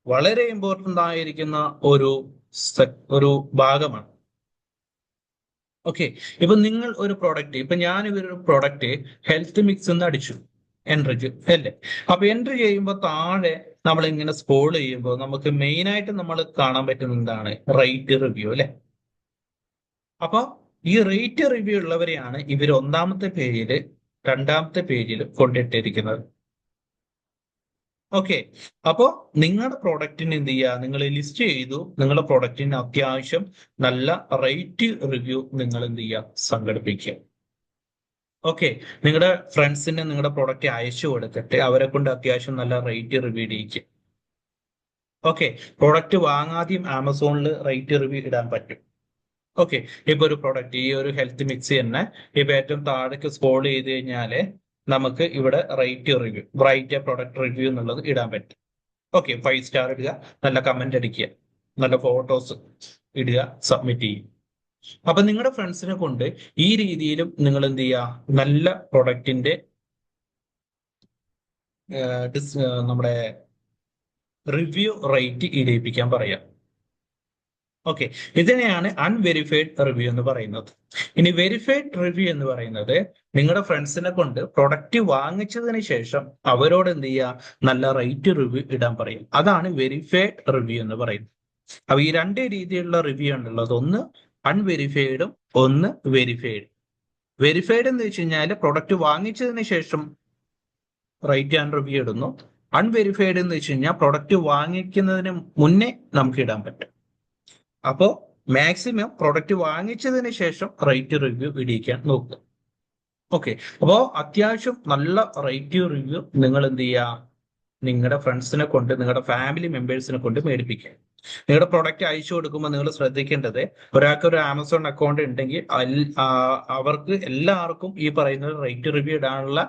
വളരെ ഇമ്പോർട്ടന്റ് ആയിരിക്കുന്ന ഒരു ഭാഗമാണ്. ഓക്കെ, ഇപ്പൊ നിങ്ങൾ ഒരു പ്രൊഡക്റ്റ്, ഇപ്പൊ ഞാൻ ഒരു പ്രൊഡക്റ്റ് ഹെൽത്ത് മിക്സ് എന്ന് അടിച്ചു എൻട്രി അല്ലേ. അപ്പൊ എൻട്രി ചെയ്യുമ്പോൾ താഴെ നമ്മൾ ഇങ്ങനെ സ്ക്രോൾ ചെയ്യുമ്പോൾ നമുക്ക് മെയിൻ ആയിട്ട് നമ്മൾ കാണാൻ പറ്റുന്ന എന്താണ്, റേറ്റ് റിവ്യൂ അല്ലെ. അപ്പൊ ഈ റേറ്റ് റിവ്യൂ ഉള്ളവരെയാണ് ഇവർ ഒന്നാമത്തെ പേജില് രണ്ടാമത്തെ പേജിൽ കൊണ്ടിട്ടിരിക്കുന്നത്. ഓക്കെ, അപ്പോ നിങ്ങളുടെ പ്രൊഡക്റ്റിന് എന്ത് ചെയ്യുക, നിങ്ങൾ ലിസ്റ്റ് ചെയ്തു, നിങ്ങളുടെ പ്രൊഡക്റ്റിന് അത്യാവശ്യം നല്ല റേറ്റ് റിവ്യൂ നിങ്ങൾ എന്ത് ചെയ്യുക, സംഘടിപ്പിക്കുക. ഓക്കെ, നിങ്ങളുടെ ഫ്രണ്ട്സിന് നിങ്ങളുടെ പ്രൊഡക്റ്റ് അയച്ചു കൊടുത്തിട്ട് അവരെ കൊണ്ട് അത്യാവശ്യം നല്ല റേറ്റ് റിവ്യൂ ചെയ്യിക്കുക. ഓക്കെ, പ്രൊഡക്റ്റ് വാങ്ങാതെയും ആമസോണിൽ റേറ്റ് റിവ്യൂ ഇടാൻ പറ്റും. ഓക്കെ, ഇപ്പൊ ഒരു പ്രൊഡക്റ്റ്, ഈ ഒരു ഹെൽത്ത് മിക്സ് തന്നെ ഇപ്പൊ ഏറ്റവും താഴേക്ക് സ്ക്രോൾ ചെയ്ത് കഴിഞ്ഞാല് നമുക്ക് ഇവിടെ rate review, bright product review എന്നുള്ളത് ഇടാൻ പറ്റും. ഓക്കെ, 5 സ്റ്റാർ ഇടുക, നല്ല കമന്റ് അടിക്കുക, നല്ല ഫോട്ടോസ് ഇടുക, സബ്മിറ്റ് ചെയ്യും. അപ്പൊ നിങ്ങളുടെ ഫ്രണ്ട്സിനെ കൊണ്ട് ഈ രീതിയിലും നിങ്ങൾ എന്ത് ചെയ്യുക, നല്ല പ്രൊഡക്റ്റിന്റെ നമ്മുടെ റിവ്യൂ റേറ്റ് ഇടിയിപ്പിക്കാൻ പറയാം. ഓക്കെ, ഇതിനെയാണ് അൺവെരിഫൈഡ് റിവ്യൂ എന്ന് പറയുന്നത്. ഇനി വെരിഫൈഡ് റിവ്യൂ എന്ന് പറയുന്നത് നിങ്ങളുടെ ഫ്രണ്ട്സിനെ കൊണ്ട് പ്രൊഡക്റ്റ് വാങ്ങിച്ചതിന് ശേഷം അവരോട് എന്ത് ചെയ്യുക, നല്ല റേറ്റ് റിവ്യൂ ഇടാൻ പറയും. അതാണ് വെരിഫൈഡ് റിവ്യൂ എന്ന് പറയുന്നത്. അപ്പൊ ഈ രണ്ട് രീതിയിലുള്ള റിവ്യൂ ഉണ്ടുള്ളത്, ഒന്ന് അൺവെരിഫൈഡും ഒന്ന് വെരിഫൈഡ്. വെരിഫൈഡ് എന്ന് വെച്ച് കഴിഞ്ഞാൽ പ്രൊഡക്റ്റ് വാങ്ങിച്ചതിന് ശേഷം റേറ്റ് ആൻഡ് റിവ്യൂ ഇടുന്നു. അൺവെരിഫൈഡ് എന്ന് വെച്ച് കഴിഞ്ഞാൽ പ്രൊഡക്റ്റ് വാങ്ങിക്കുന്നതിന് മുന്നേ നമുക്ക് ഇടാൻ പറ്റും. അപ്പോ മാക്സിമം പ്രൊഡക്റ്റ് വാങ്ങിച്ചതിന് ശേഷം റേറ്റ് റിവ്യൂ ഇടിയിക്കാൻ നോക്കുക. ഓക്കെ, അപ്പോ അത്യാവശ്യം നല്ല റേറ്റ് റിവ്യൂ നിങ്ങൾ എന്ത് ചെയ്യുക, നിങ്ങളുടെ ഫ്രണ്ട്സിനെ കൊണ്ട്, നിങ്ങളുടെ ഫാമിലി മെമ്പേഴ്സിനെ കൊണ്ട് മേടിപ്പിക്കുക. നിങ്ങളുടെ പ്രൊഡക്റ്റ് അയച്ചു കൊടുക്കുമ്പോൾ നിങ്ങൾ ശ്രദ്ധിക്കേണ്ടത്, ഒരാൾക്ക് ഒരു ആമസോൺ അക്കൗണ്ട് ഉണ്ടെങ്കിൽ അവർക്ക് എല്ലാവർക്കും ഈ പറയുന്ന റേറ്റ് റിവ്യൂ ഇടാനുള്ള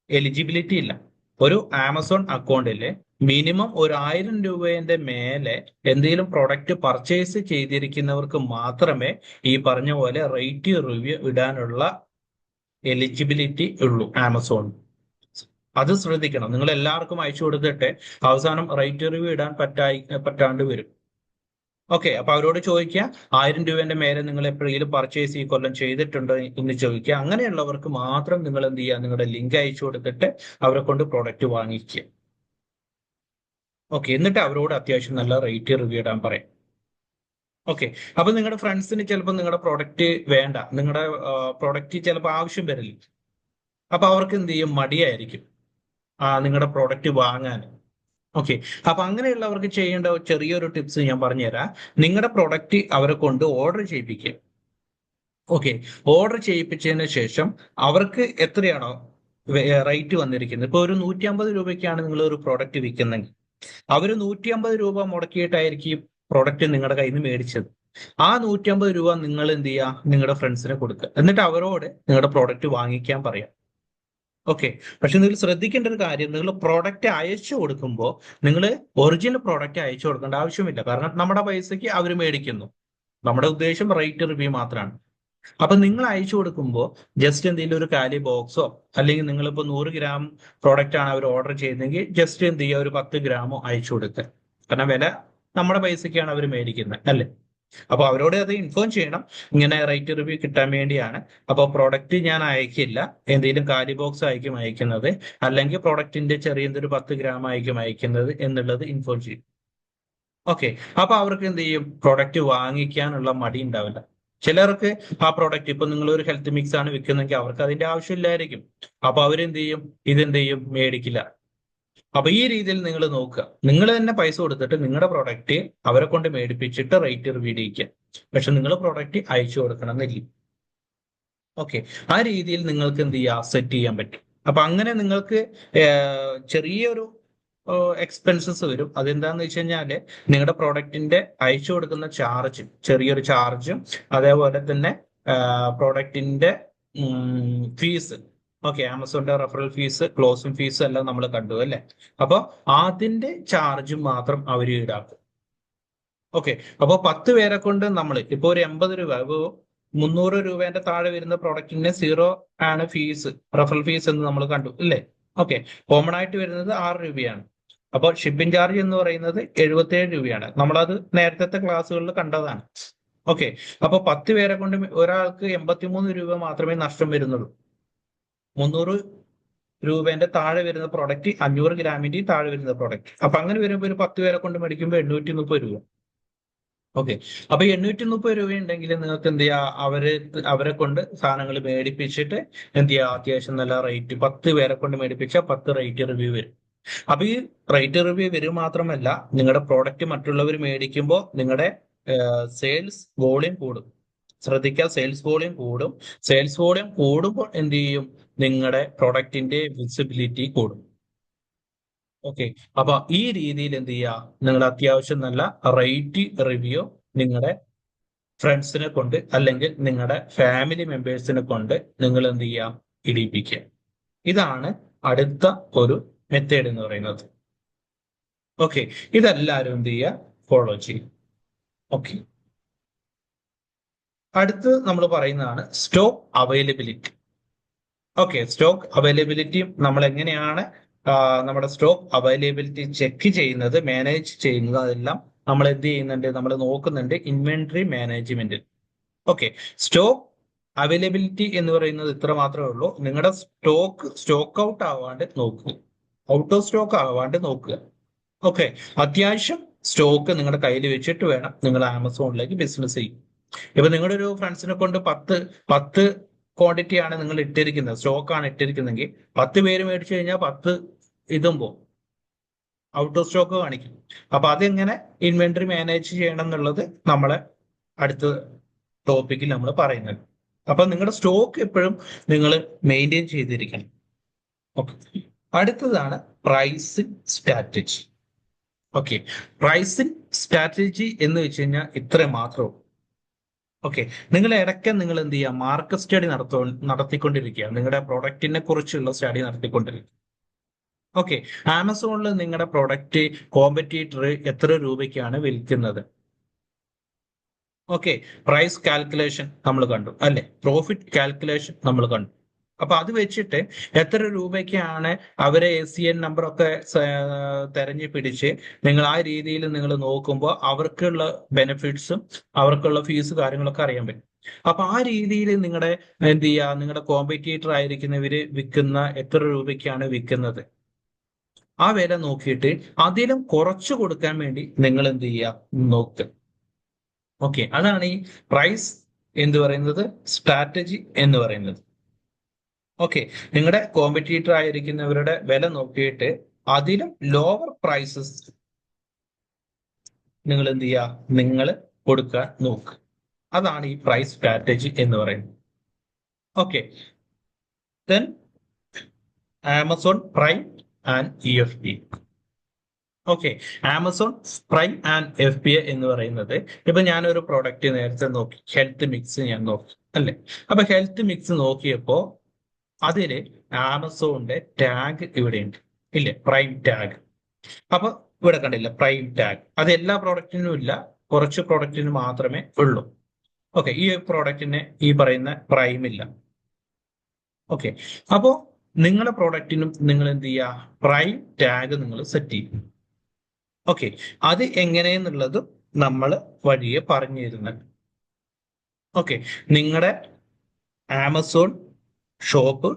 എലിജിബിലിറ്റി ഇല്ല. ഒരു ആമസോൺ അക്കൗണ്ടില് മിനിമം 1000 രൂപയുടെ മേലെ എന്തെങ്കിലും പ്രൊഡക്റ്റ് പർച്ചേസ് ചെയ്തിരിക്കുന്നവർക്ക് മാത്രമേ ഈ പറഞ്ഞ പോലെ റേറ്റ് റിവ്യൂ ഇടാനുള്ള എലിജിബിലിറ്റി ഉള്ളൂ ആമസോൺ. അത് ശ്രദ്ധിക്കണം. നിങ്ങൾ എല്ലാവർക്കും അയച്ചു കൊടുത്തിട്ട് അവസാനം റേറ്റ് റിവ്യൂ ഇടാൻ പറ്റാണ്ട് വരും. ഓക്കെ, അപ്പൊ അവരോട് ചോദിക്കുക, 1000 രൂപന്റെ മേലെ നിങ്ങൾ എപ്പോഴെങ്കിലും പർച്ചേസ് ഈ കൊല്ലം ചെയ്തിട്ടുണ്ടോ എന്ന് ചോദിക്കുക. അങ്ങനെയുള്ളവർക്ക് മാത്രം നിങ്ങൾ എന്ത് ചെയ്യുക, നിങ്ങളുടെ ലിങ്ക് അയച്ചു കൊടുത്തിട്ട് അവരെ കൊണ്ട് പ്രോഡക്റ്റ് വാങ്ങിക്കുക. ഓക്കെ, എന്നിട്ട് അവരോട് അത്യാവശ്യം നല്ല റേറ്റ് റിവ്യൂ ഇടാൻ പറയാം. ഓക്കെ, അപ്പൊ നിങ്ങളുടെ ഫ്രണ്ട്സിന് ചിലപ്പോൾ നിങ്ങളുടെ പ്രോഡക്റ്റ് വേണ്ട, നിങ്ങളുടെ പ്രോഡക്റ്റ് ചിലപ്പോൾ ആവശ്യം വരില്ല. അപ്പൊ അവർക്ക് എന്ത് ചെയ്യും, മടിയായിരിക്കും നിങ്ങളുടെ പ്രോഡക്റ്റ് വാങ്ങാൻ. ഓക്കെ, അപ്പൊ അങ്ങനെയുള്ളവർക്ക് ചെയ്യേണ്ട ചെറിയൊരു ടിപ്സ് ഞാൻ പറഞ്ഞുതരാം. നിങ്ങളുടെ പ്രൊഡക്റ്റ് അവരെ കൊണ്ട് ഓർഡർ ചെയ്യിപ്പിക്കുക. ഓക്കെ, ഓർഡർ ചെയ്യിപ്പിച്ചതിന് ശേഷം അവർക്ക് എത്രയാണോ റേറ്റ് വന്നിരിക്കുന്നത്, ഇപ്പൊ ഒരു 150 രൂപയ്ക്കാണ് നിങ്ങൾ ഒരു പ്രോഡക്റ്റ് വിൽക്കുന്നെങ്കിൽ അവർ 150 രൂപ മുടക്കിയിട്ടായിരിക്കും ഈ പ്രോഡക്റ്റ് നിങ്ങളുടെ കയ്യിൽ നിന്ന് മേടിച്ചത്. ആ 150 രൂപ നിങ്ങൾ എന്ത് ചെയ്യുക, നിങ്ങളുടെ ഫ്രണ്ട്സിനെ കൊടുക്കുക, എന്നിട്ട് അവരോട് നിങ്ങളുടെ പ്രോഡക്റ്റ് വാങ്ങിക്കാൻ പറയാം. ഓക്കെ, പക്ഷെ നിങ്ങൾ ശ്രദ്ധിക്കേണ്ട ഒരു കാര്യം, നിങ്ങൾ പ്രോഡക്റ്റ് അയച്ചു കൊടുക്കുമ്പോൾ നിങ്ങൾ ഒറിജിനൽ പ്രോഡക്റ്റ് അയച്ചു കൊടുക്കേണ്ട ആവശ്യമില്ല. കാരണം നമ്മുടെ പൈസയ്ക്ക് അവർ മേടിക്കുന്നു. നമ്മുടെ ഉദ്ദേശം റേറ്റ് റിവ്യൂ മാത്രമാണ്. അപ്പൊ നിങ്ങൾ അയച്ചു കൊടുക്കുമ്പോൾ ജസ്റ്റ് എന്തെങ്കിലും ഒരു കാലി ബോക്സോ, അല്ലെങ്കിൽ നിങ്ങളിപ്പോൾ 100 ഗ്രാം പ്രോഡക്റ്റ് ആണ് അവർ ഓർഡർ ചെയ്യുന്നതെങ്കിൽ ജസ്റ്റ് എന്ത് ചെയ്യുക, ഒരു 10 ഗ്രാമോ അയച്ചു കൊടുക്കുക. കാരണം വില നമ്മുടെ പൈസയ്ക്കാണ് അവർ മേടിക്കുന്നത്, അല്ലേ? അപ്പൊ അവരോട് അത് ഇൻഫോം ചെയ്യണം, ഇങ്ങനെ റേറ്റ് റിവ്യൂ കിട്ടാൻ വേണ്ടിയാണ്. അപ്പൊ പ്രോഡക്റ്റ് ഞാൻ അയക്കില്ല, എന്തെങ്കിലും കാലി ബോക്സ് ആയിരിക്കും അയക്കുന്നത്, അല്ലെങ്കിൽ പ്രോഡക്റ്റിന്റെ ചെറിയ എന്തൊരു 10 ഗ്രാം ആയിരിക്കും അയക്കുന്നത് എന്നുള്ളത് ഇൻഫോം ചെയ്യും. ഓക്കെ, അപ്പൊ അവർക്ക് എന്ത് ചെയ്യും, പ്രൊഡക്റ്റ് വാങ്ങിക്കാനുള്ള മടി ഉണ്ടാവില്ല. ചിലർക്ക് ആ പ്രോഡക്റ്റ്, ഇപ്പൊ നിങ്ങൾ ഒരു ഹെൽത്ത് മിക്സ് ആണ് വിൽക്കുന്നെങ്കിൽ അവർക്ക് അതിന്റെ ആവശ്യമില്ലായിരിക്കും. അപ്പൊ അവരെന്ത് ചെയ്യും, ഇതെന്ത് ചെയ്യും, മേടിക്കില്ല. അപ്പൊ ഈ രീതിയിൽ നിങ്ങൾ നോക്കുക, നിങ്ങൾ തന്നെ പൈസ കൊടുത്തിട്ട് നിങ്ങളുടെ പ്രോഡക്റ്റ് അവരെ കൊണ്ട് മേടിപ്പിച്ചിട്ട് റേറ്റ് റിവ്യൂ ചെയ്യിക്കുക. പക്ഷെ നിങ്ങൾ പ്രോഡക്റ്റ് അയച്ചു കൊടുക്കണം എന്നില്ല. ഓക്കെ, ആ രീതിയിൽ നിങ്ങൾക്ക് എന്ത് ചെയ്യാം, സെറ്റ് ചെയ്യാൻ പറ്റും. അപ്പൊ അങ്ങനെ നിങ്ങൾക്ക് ചെറിയൊരു എക്സ്പെൻസസ് വരും. അതെന്താന്ന് വെച്ച് കഴിഞ്ഞാല് നിങ്ങളുടെ പ്രോഡക്റ്റിന്റെ അയച്ചു കൊടുക്കുന്ന ചാർജ്, ചെറിയൊരു ചാർജും, അതേപോലെ തന്നെ പ്രോഡക്റ്റിന്റെ ഫീസ്. ഓക്കെ, ആമസോണിന്റെ റെഫറൽ ഫീസ്, ക്ലോസിംഗ് ഫീസ് എല്ലാം നമ്മൾ കണ്ടു, അല്ലേ? അപ്പൊ അതിന്റെ ചാർജും മാത്രം അവർ ഈടാക്കും. ഓക്കെ, അപ്പൊ 10 പേരെ കൊണ്ട് നമ്മൾ ഇപ്പൊ ഒരു 80 രൂപ, ഇപ്പൊ 300 രൂപേന്റെ താഴെ വരുന്ന പ്രോഡക്റ്റിന് 0 ആണ് ഫീസ്, റെഫറൽ ഫീസ് എന്ന് നമ്മൾ കണ്ടു, ഇല്ലേ? ഓക്കെ, കോമൺ ആയിട്ട് വരുന്നത് 6 രൂപയാണ്. അപ്പോൾ ഷിപ്പിംഗ് ചാർജ് എന്ന് പറയുന്നത് 77 രൂപയാണ്. നമ്മളത് നേരത്തെ ക്ലാസ്സുകളിൽ കണ്ടതാണ്. ഓക്കെ, അപ്പൊ 10 പേരെ കൊണ്ട് ഒരാൾക്ക് 83 രൂപ മാത്രമേ നഷ്ടം വരുന്നുള്ളൂ. 300 രൂപേന്റെ താഴെ വരുന്ന പ്രോഡക്റ്റ്, 500 ഗ്രാമിന്റെ താഴെ വരുന്ന പ്രോഡക്റ്റ്. അപ്പൊ അങ്ങനെ വരുമ്പോൾ ഒരു 10 പേരെ കൊണ്ട് മേടിക്കുമ്പോൾ 830 രൂപ. ഓക്കെ, അപ്പൊ 830 രൂപ ഉണ്ടെങ്കിൽ നിങ്ങൾക്ക് എന്ത് ചെയ്യാ, അവരെ കൊണ്ട് സാധനങ്ങൾ മേടിപ്പിച്ചിട്ട് എന്ത് ചെയ്യാ, അത്യാവശ്യം നല്ല റേറ്റ്, 10 പേരെ കൊണ്ട് മേടിപ്പിച്ച 10 റേറ്റ് റിവ്യൂ വരും. അപ്പൊ ഈ റേറ്റ് റിവ്യൂ വരും മാത്രമല്ല, നിങ്ങളുടെ പ്രോഡക്റ്റ് മറ്റുള്ളവർ മേടിക്കുമ്പോൾ നിങ്ങളുടെ സെയിൽസ് വോളിയം കൂടും. ശ്രദ്ധിക്കുക, സെയിൽസ് വോളിയം കൂടും. സെയിൽസ് വോളിയം കൂടുമ്പോൾ എന്ത് ചെയ്യും, നിങ്ങളുടെ പ്രൊഡക്റ്റിന്റെ വിസിബിലിറ്റി കൂടും. ഓക്കെ, അപ്പൊ ഈ രീതിയിൽ എന്ത് ചെയ്യുക, നിങ്ങൾ അത്യാവശ്യം നല്ല റേറ്റ് റിവ്യൂ നിങ്ങളുടെ ഫ്രണ്ട്സിനെ കൊണ്ട്, അല്ലെങ്കിൽ നിങ്ങളുടെ ഫാമിലി മെമ്പേഴ്സിനെ കൊണ്ട് നിങ്ങൾ എന്ത് ചെയ്യുക, ഇടിപ്പിക്കുക. ഇതാണ് അടുത്ത ഒരു മെത്തേഡ് എന്ന് പറയുന്നത്. ഓക്കെ, ഇതെല്ലാവരും എന്ത് ചെയ്യുക, ഫോളോ ചെയ്യും. ഓക്കെ, അടുത്ത് നമ്മൾ പറയുന്നതാണ് സ്റ്റോക്ക് അവൈലബിലിറ്റി. ഓക്കെ, സ്റ്റോക്ക് അവൈലബിലിറ്റിയും നമ്മൾ എങ്ങനെയാണ് നമ്മുടെ സ്റ്റോക്ക് അവൈലബിലിറ്റി ചെക്ക് ചെയ്യുന്നത്, മാനേജ് ചെയ്യുന്നത്, അതെല്ലാം നമ്മൾ എന്ത് ചെയ്യുന്നുണ്ട്, നമ്മൾ നോക്കുന്നുണ്ട് inventory management. Okay, stock availability എന്ന് പറയുന്നത് ഇത്ര മാത്രമേ ഉള്ളൂ. നിങ്ങളുടെ സ്റ്റോക്ക് ഔട്ട് ആവാണ്ട് നോക്കുക, ഔട്ട് ഓഫ് സ്റ്റോക്ക് ആവാണ്ട് നോക്കുക. ഓക്കെ, അത്യാവശ്യം സ്റ്റോക്ക് നിങ്ങളുടെ കയ്യിൽ വെച്ചിട്ട് വേണം നിങ്ങൾ ആമസോണിലേക്ക് ബിസിനസ് ചെയ്യും. ഇപ്പൊ നിങ്ങളുടെ ഒരു ഫ്രണ്ട്സിനെ കൊണ്ട് പത്ത് ക്വാണ്ടിറ്റി ആണ് നിങ്ങൾ ഇട്ടിരിക്കുന്നത്, സ്റ്റോക്കാണ് ഇട്ടിരിക്കുന്നതെങ്കിൽ 10 പേര് മേടിച്ചു കഴിഞ്ഞാൽ 10 ഇതും പോകും, ഔട്ട് ഓഫ് സ്റ്റോക്ക് കാണിക്കും. അപ്പൊ അതെങ്ങനെ ഇൻവെന്ററി മാനേജ് ചെയ്യണം എന്നുള്ളത് നമ്മളെ അടുത്ത ടോപ്പിക്കിൽ നമ്മൾ പറയുന്നത്. അപ്പൊ നിങ്ങളുടെ സ്റ്റോക്ക് എപ്പോഴും നിങ്ങൾ മെയിൻറ്റെയിൻ ചെയ്തിരിക്കണം. ഓക്കെ, അടുത്തതാണ് pricing strategy. Okay, pricing strategy എന്ന് വെച്ച് കഴിഞ്ഞാൽ ഇത്ര മാത്രമേ. ഓക്കെ, നിങ്ങൾ ഇടയ്ക്ക് നിങ്ങൾ എന്ത് ചെയ്യുക, മാർക്കറ്റ് സ്റ്റഡി നടത്തിക്കൊണ്ടിരിക്കുക, നിങ്ങളുടെ പ്രൊഡക്റ്റിനെ കുറിച്ചുള്ള സ്റ്റഡി നടത്തിക്കൊണ്ടിരിക്കുക. ഓക്കെ, ആമസോണിൽ നിങ്ങളുടെ പ്രൊഡക്റ്റ് കോമ്പറ്റീറ്റർ എത്ര രൂപയ്ക്കാണ് വിൽക്കുന്നത്. ഓക്കെ, പ്രൈസ് കാൽക്കുലേഷൻ നമ്മൾ കണ്ടു, അല്ലെ? പ്രോഫിറ്റ് കാൽക്കുലേഷൻ നമ്മൾ കണ്ടു. അപ്പൊ അത് വെച്ചിട്ട് എത്ര രൂപയ്ക്കാണ് അവരെ ACN നമ്പറൊക്കെ തെരഞ്ഞു പിടിച്ച് നിങ്ങൾ ആ രീതിയിൽ നിങ്ങൾ നോക്കുമ്പോൾ അവർക്കുള്ള ബെനിഫിറ്റ്സും അവർക്കുള്ള ഫീസ് കാര്യങ്ങളൊക്കെ അറിയാൻ പറ്റും. അപ്പൊ ആ രീതിയിൽ നിങ്ങളുടെ എന്ത് ചെയ്യുക, നിങ്ങളുടെ കോമ്പറ്റീറ്റർ ആയിരിക്കുന്നവര് വിൽക്കുന്ന എത്ര രൂപയ്ക്കാണ് വിൽക്കുന്നത്, ആ വില നോക്കിയിട്ട് അതിലും കുറച്ചു കൊടുക്കാൻ വേണ്ടി നിങ്ങൾ എന്ത് ചെയ്യുക, നോക്കുക. ഓക്കെ, അതാണ് ഈ പ്രൈസ് എന്ന് പറയുന്നത്, സ്ട്രാറ്റജി എന്ന് പറയുന്നത്. ഓക്കെ, നിങ്ങളുടെ കോമ്പറ്റീറ്റർ ആയിരിക്കുന്നവരുടെ വില നോക്കിയിട്ട് അതിലും ലോവർ പ്രൈസസ് നിങ്ങൾ എന്ത് ചെയ്യുക, നിങ്ങൾ കൊടുക്കാൻ നോക്കുക. അതാണ് ഈ പ്രൈസ് സ്ട്രാറ്റജി എന്ന് പറയുന്നത്. Okay, then Amazon prime and EFP. Okay, Amazon prime and FBA എന്ന് പറയുന്നത്, ഇപ്പൊ ഞാനൊരു പ്രോഡക്റ്റ് നേരത്തെ നോക്കി, ഹെൽത്ത് മിക്സ് ഞാൻ നോക്കി അല്ലെ. അപ്പൊ ഹെൽത്ത് മിക്സ് നോക്കിയപ്പോ അതില് ആമസോണിന്റെ ടാഗ് ഇവിടെയുണ്ട് ഇല്ലേ, പ്രൈം ടാഗ്. അപ്പൊ ഇവിടെ കണ്ടില്ല പ്രൈം ടാഗ്, അത് എല്ലാ പ്രോഡക്റ്റിനും ഇല്ല, കുറച്ച് പ്രോഡക്റ്റിന് മാത്രമേ ഉള്ളൂ. ഓക്കെ, ഈ പ്രോഡക്റ്റിന് ഈ പറയുന്ന പ്രൈം ഇല്ല. ഓക്കെ, അപ്പോ നിങ്ങളുടെ പ്രോഡക്റ്റിനും നിങ്ങൾ എന്ത് ചെയ്യുക, പ്രൈം ടാഗ് നിങ്ങൾ സെറ്റ് ചെയ്യും. ഓക്കെ, അത് എങ്ങനെയെന്നുള്ളത് നമ്മൾ വഴിയെ പറഞ്ഞു തരുന്നുണ്ട്. ഓക്കെ, നിങ്ങളുടെ ആമസോൺ ഷോപ്പ്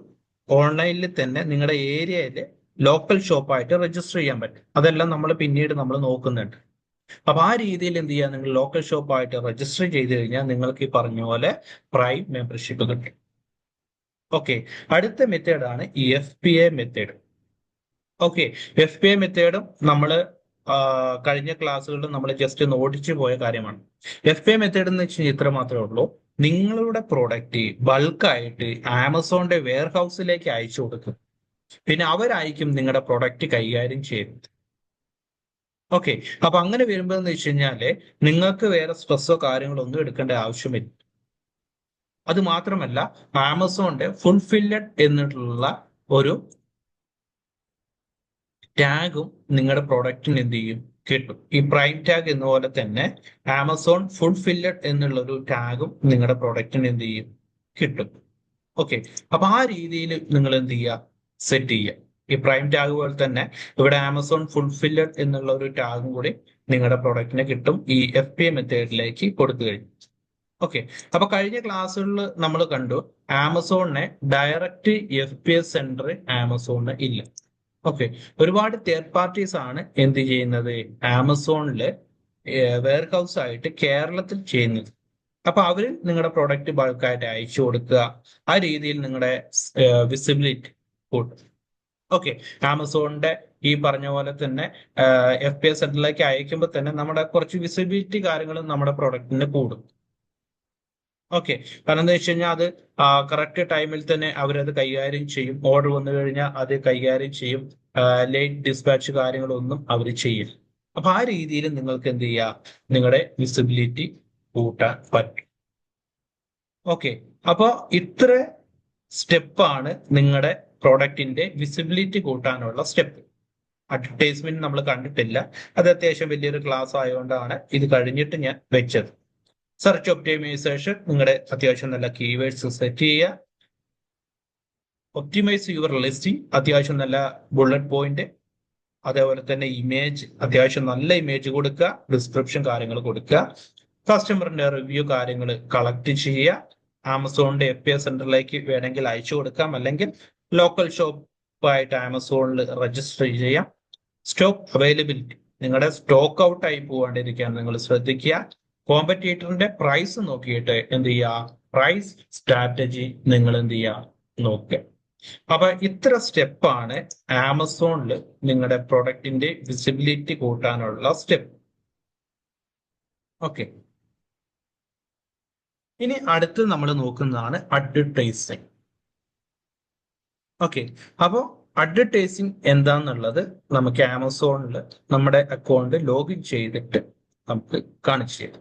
ഓൺലൈനിൽ തന്നെ നിങ്ങളുടെ ഏരിയയിൽ ലോക്കൽ ഷോപ്പായിട്ട് രജിസ്റ്റർ ചെയ്യാൻ പറ്റും. അതെല്ലാം നമ്മൾ പിന്നീട് നമ്മൾ നോക്കുന്നുണ്ട്. അപ്പൊ ആ രീതിയിൽ എന്ത് ചെയ്യുക, നിങ്ങൾ ലോക്കൽ ഷോപ്പായിട്ട് രജിസ്റ്റർ ചെയ്ത് കഴിഞ്ഞാൽ നിങ്ങൾക്ക് ഈ പറഞ്ഞ പോലെ പ്രൈം മെമ്പർഷിപ്പ് കിട്ടും. ഓക്കെ, അടുത്ത മെത്തേഡാണ് ഈ FBA മെത്തേഡ്. ഓക്കെ, FBA മെത്തേഡും നമ്മൾ കഴിഞ്ഞ ക്ലാസ്സുകളിൽ നമ്മൾ ജസ്റ്റ് ഒന്ന് ഓടിച്ചു പോയ കാര്യമാണ്. FBA മെത്തേഡ് എന്ന് വെച്ചാൽ ഇത്ര മാത്രമേ ഉള്ളൂ, നിങ്ങളുടെ പ്രോഡക്റ്റ് ബൾക്കായിട്ട് ആമസോണിന്റെ വെയർ ഹൗസിലേക്ക് അയച്ചു കൊടുക്കും, പിന്നെ അവരായിരിക്കും നിങ്ങളുടെ പ്രൊഡക്റ്റ് കൈകാര്യം ചെയ്യുന്നത്. ഓക്കെ, അപ്പൊ അങ്ങനെ വരുമ്പോൾ എന്ന് വെച്ച് കഴിഞ്ഞാല് നിങ്ങൾക്ക് വേറെ സ്ട്രെസ്സോ കാര്യങ്ങളോ ഒന്നും എടുക്കേണ്ട ആവശ്യമില്ല. അത് മാത്രമല്ല, ആമസോണിന്റെ ഫുൾഫില്ലഡ് എന്നിട്ടുള്ള ഒരു ടാഗും നിങ്ങളുടെ പ്രോഡക്റ്റിന് എന്ത് ചെയ്യും, കിട്ടും. ഈ പ്രൈം ടാഗ് എന്ന പോലെ തന്നെ ആമസോൺ ഫുൾഫില്ലഡ് എന്നുള്ള ഒരു ടാഗും നിങ്ങളുടെ പ്രോഡക്റ്റിന് എന്ത് ചെയ്യും, കിട്ടും. ഓക്കെ, അപ്പൊ ആ രീതിയിൽ നിങ്ങൾ എന്ത് ചെയ്യുക, സെറ്റ് ചെയ്യുക. ഈ പ്രൈം ടാഗ് പോലെ തന്നെ ഇവിടെ ആമസോൺ ഫുൾഫില്ലഡ് എന്നുള്ള ഒരു ടാഗും കൂടി നിങ്ങളുടെ പ്രോഡക്റ്റിന് കിട്ടും ഈ FBA മെത്തേഡിലേക്ക് കൊടുത്തു കഴിഞ്ഞു. ഓക്കെ, അപ്പൊ കഴിഞ്ഞ ക്ലാസ്സുകളിൽ നമ്മൾ കണ്ടു ആമസോണിനെ ഡയറക്റ്റ് FBA സെന്റർ ആമസോണിന് ഇല്ല. ഓക്കെ, ഒരുപാട് തേർഡ് പാർട്ടീസ് ആണ് എന്ത് ചെയ്യുന്നത്, ആമസോണില് വെയർ ഹൗസ് ആയിട്ട് കേരളത്തിൽ ചെയ്യുന്നത്. അപ്പൊ അവര് നിങ്ങളുടെ പ്രോഡക്റ്റ് ബൾക്കായിട്ട് അയച്ചു കൊടുക്കുക, ആ രീതിയിൽ നിങ്ങളുടെ വിസിബിലിറ്റി കൂട്ടും. ഓക്കെ, ആമസോണിന്റെ ഈ പറഞ്ഞ പോലെ തന്നെ FBA സെന്ററിലേക്ക് അയക്കുമ്പോൾ തന്നെ നമ്മുടെ കുറച്ച് വിസിബിലിറ്റി കാര്യങ്ങളും നമ്മുടെ പ്രൊഡക്റ്റിന് കൂടും. ഓക്കെ, കാരണം എന്താ വെച്ച് കഴിഞ്ഞാൽ അത് കറക്റ്റ് ടൈമിൽ തന്നെ അവരത് കൈകാര്യം ചെയ്യും. ഓർഡർ വന്നു കഴിഞ്ഞാൽ അത് കൈകാര്യം ചെയ്യും. ലേറ്റ് ഡിസ്പാച്ച് കാര്യങ്ങളൊന്നും അവർ ചെയ്യില്ല. അപ്പൊ ആ രീതിയിൽ നിങ്ങൾക്ക് എന്ത് ചെയ്യാം, നിങ്ങളുടെ വിസിബിലിറ്റി കൂട്ടാൻ പറ്റും. ഓക്കെ, അപ്പൊ ഇത്ര സ്റ്റെപ്പാണ് നിങ്ങളുടെ പ്രോഡക്റ്റിന്റെ വിസിബിലിറ്റി കൂട്ടാനുള്ള സ്റ്റെപ്പ്. അഡ്വർടൈസ്മെന്റ് നമ്മൾ കണ്ടിട്ടില്ല, അത് അത്യാവശ്യം വലിയൊരു ക്ലാസ് ആയതുകൊണ്ടാണ് ഇത് കഴിഞ്ഞിട്ട് ഞാൻ വെച്ചത്. സെർച്ച് ഒപ്റ്റിമൈസേഷൻ, നിങ്ങളുടെ അത്യാവശ്യം നല്ല കീവേഡ്സ് സെറ്റ് ചെയ്യുക. ഒപ്റ്റിമൈസ് യുവർ ലിസ്റ്റിംഗ്, അത്യാവശ്യം നല്ല ബുള്ളറ്റ് പോയിന്റ്, അതേപോലെ തന്നെ ഇമേജ്, അത്യാവശ്യം നല്ല ഇമേജ് കൊടുക്കുക, ഡിസ്ക്രിപ്ഷൻ കാര്യങ്ങൾ കൊടുക്കുക, കസ്റ്റമറിന്റെ റിവ്യൂ കാര്യങ്ങൾ കളക്ട് ചെയ്യുക, ആമസോണിന്റെ FBA സെന്ററിലേക്ക് വേണമെങ്കിൽ അയച്ചു കൊടുക്കാം, അല്ലെങ്കിൽ ലോക്കൽ ഷോപ്പായിട്ട് ആമസോണിൽ രജിസ്റ്റർ ചെയ്യാം. സ്റ്റോക്ക് അവൈലബിലിറ്റി, നിങ്ങളുടെ സ്റ്റോക്ക് ഔട്ട് ആയി പോകാണ്ടിരിക്കാൻ നിങ്ങൾ ശ്രദ്ധിക്കുക. കോമ്പറ്റീറ്ററിന്റെ പ്രൈസ് നോക്കിയിട്ട് എന്ത് ചെയ്യുക, പ്രൈസ് സ്ട്രാറ്റജി നിങ്ങൾ എന്ത് ചെയ്യുക, നോക്കുക. അപ്പൊ ഇത്ര സ്റ്റെപ്പാണ് ആമസോണിൽ നിങ്ങളുടെ പ്രൊഡക്റ്റിന്റെ വിസിബിലിറ്റി കൂട്ടാനുള്ള സ്റ്റെപ്പ്. ഓക്കെ, ഇനി അടുത്ത് നമ്മൾ നോക്കുന്നതാണ് അഡ്വർടൈസിങ്. ഓക്കെ, അപ്പോൾ അഡ്വർടൈസിങ് എന്താന്നുള്ളത് നമുക്ക് ആമസോണിൽ നമ്മുടെ അക്കൗണ്ട് ലോഗിൻ ചെയ്തിട്ട് നമുക്ക് കാണിച്ചു തരും.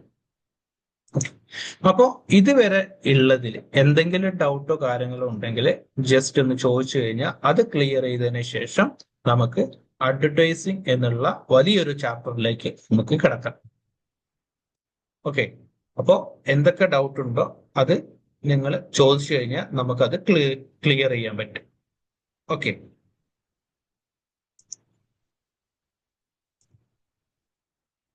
അപ്പോ ഇതുവരെ ഉള്ളതിൽ എന്തെങ്കിലും ഡൗട്ടോ കാര്യങ്ങളോ ഉണ്ടെങ്കിൽ ജസ്റ്റ് ഒന്ന് ചോദിച്ചു കഴിഞ്ഞാൽ അത് ക്ലിയർ ചെയ്തതിനു ശേഷം നമുക്ക് അഡ്വർടൈസിങ് എന്നുള്ള വലിയൊരു ചാപ്റ്ററിലേക്ക് നമുക്ക് കിടക്കാം. ഓക്കെ, അപ്പോൾ എന്തൊക്കെ ഡൗട്ട് ഉണ്ടോ അത് നിങ്ങൾ ചോദിച്ചു കഴിഞ്ഞാൽ നമുക്കത് ക്ലിയർ ചെയ്യാൻ പറ്റും. ഓക്കെ.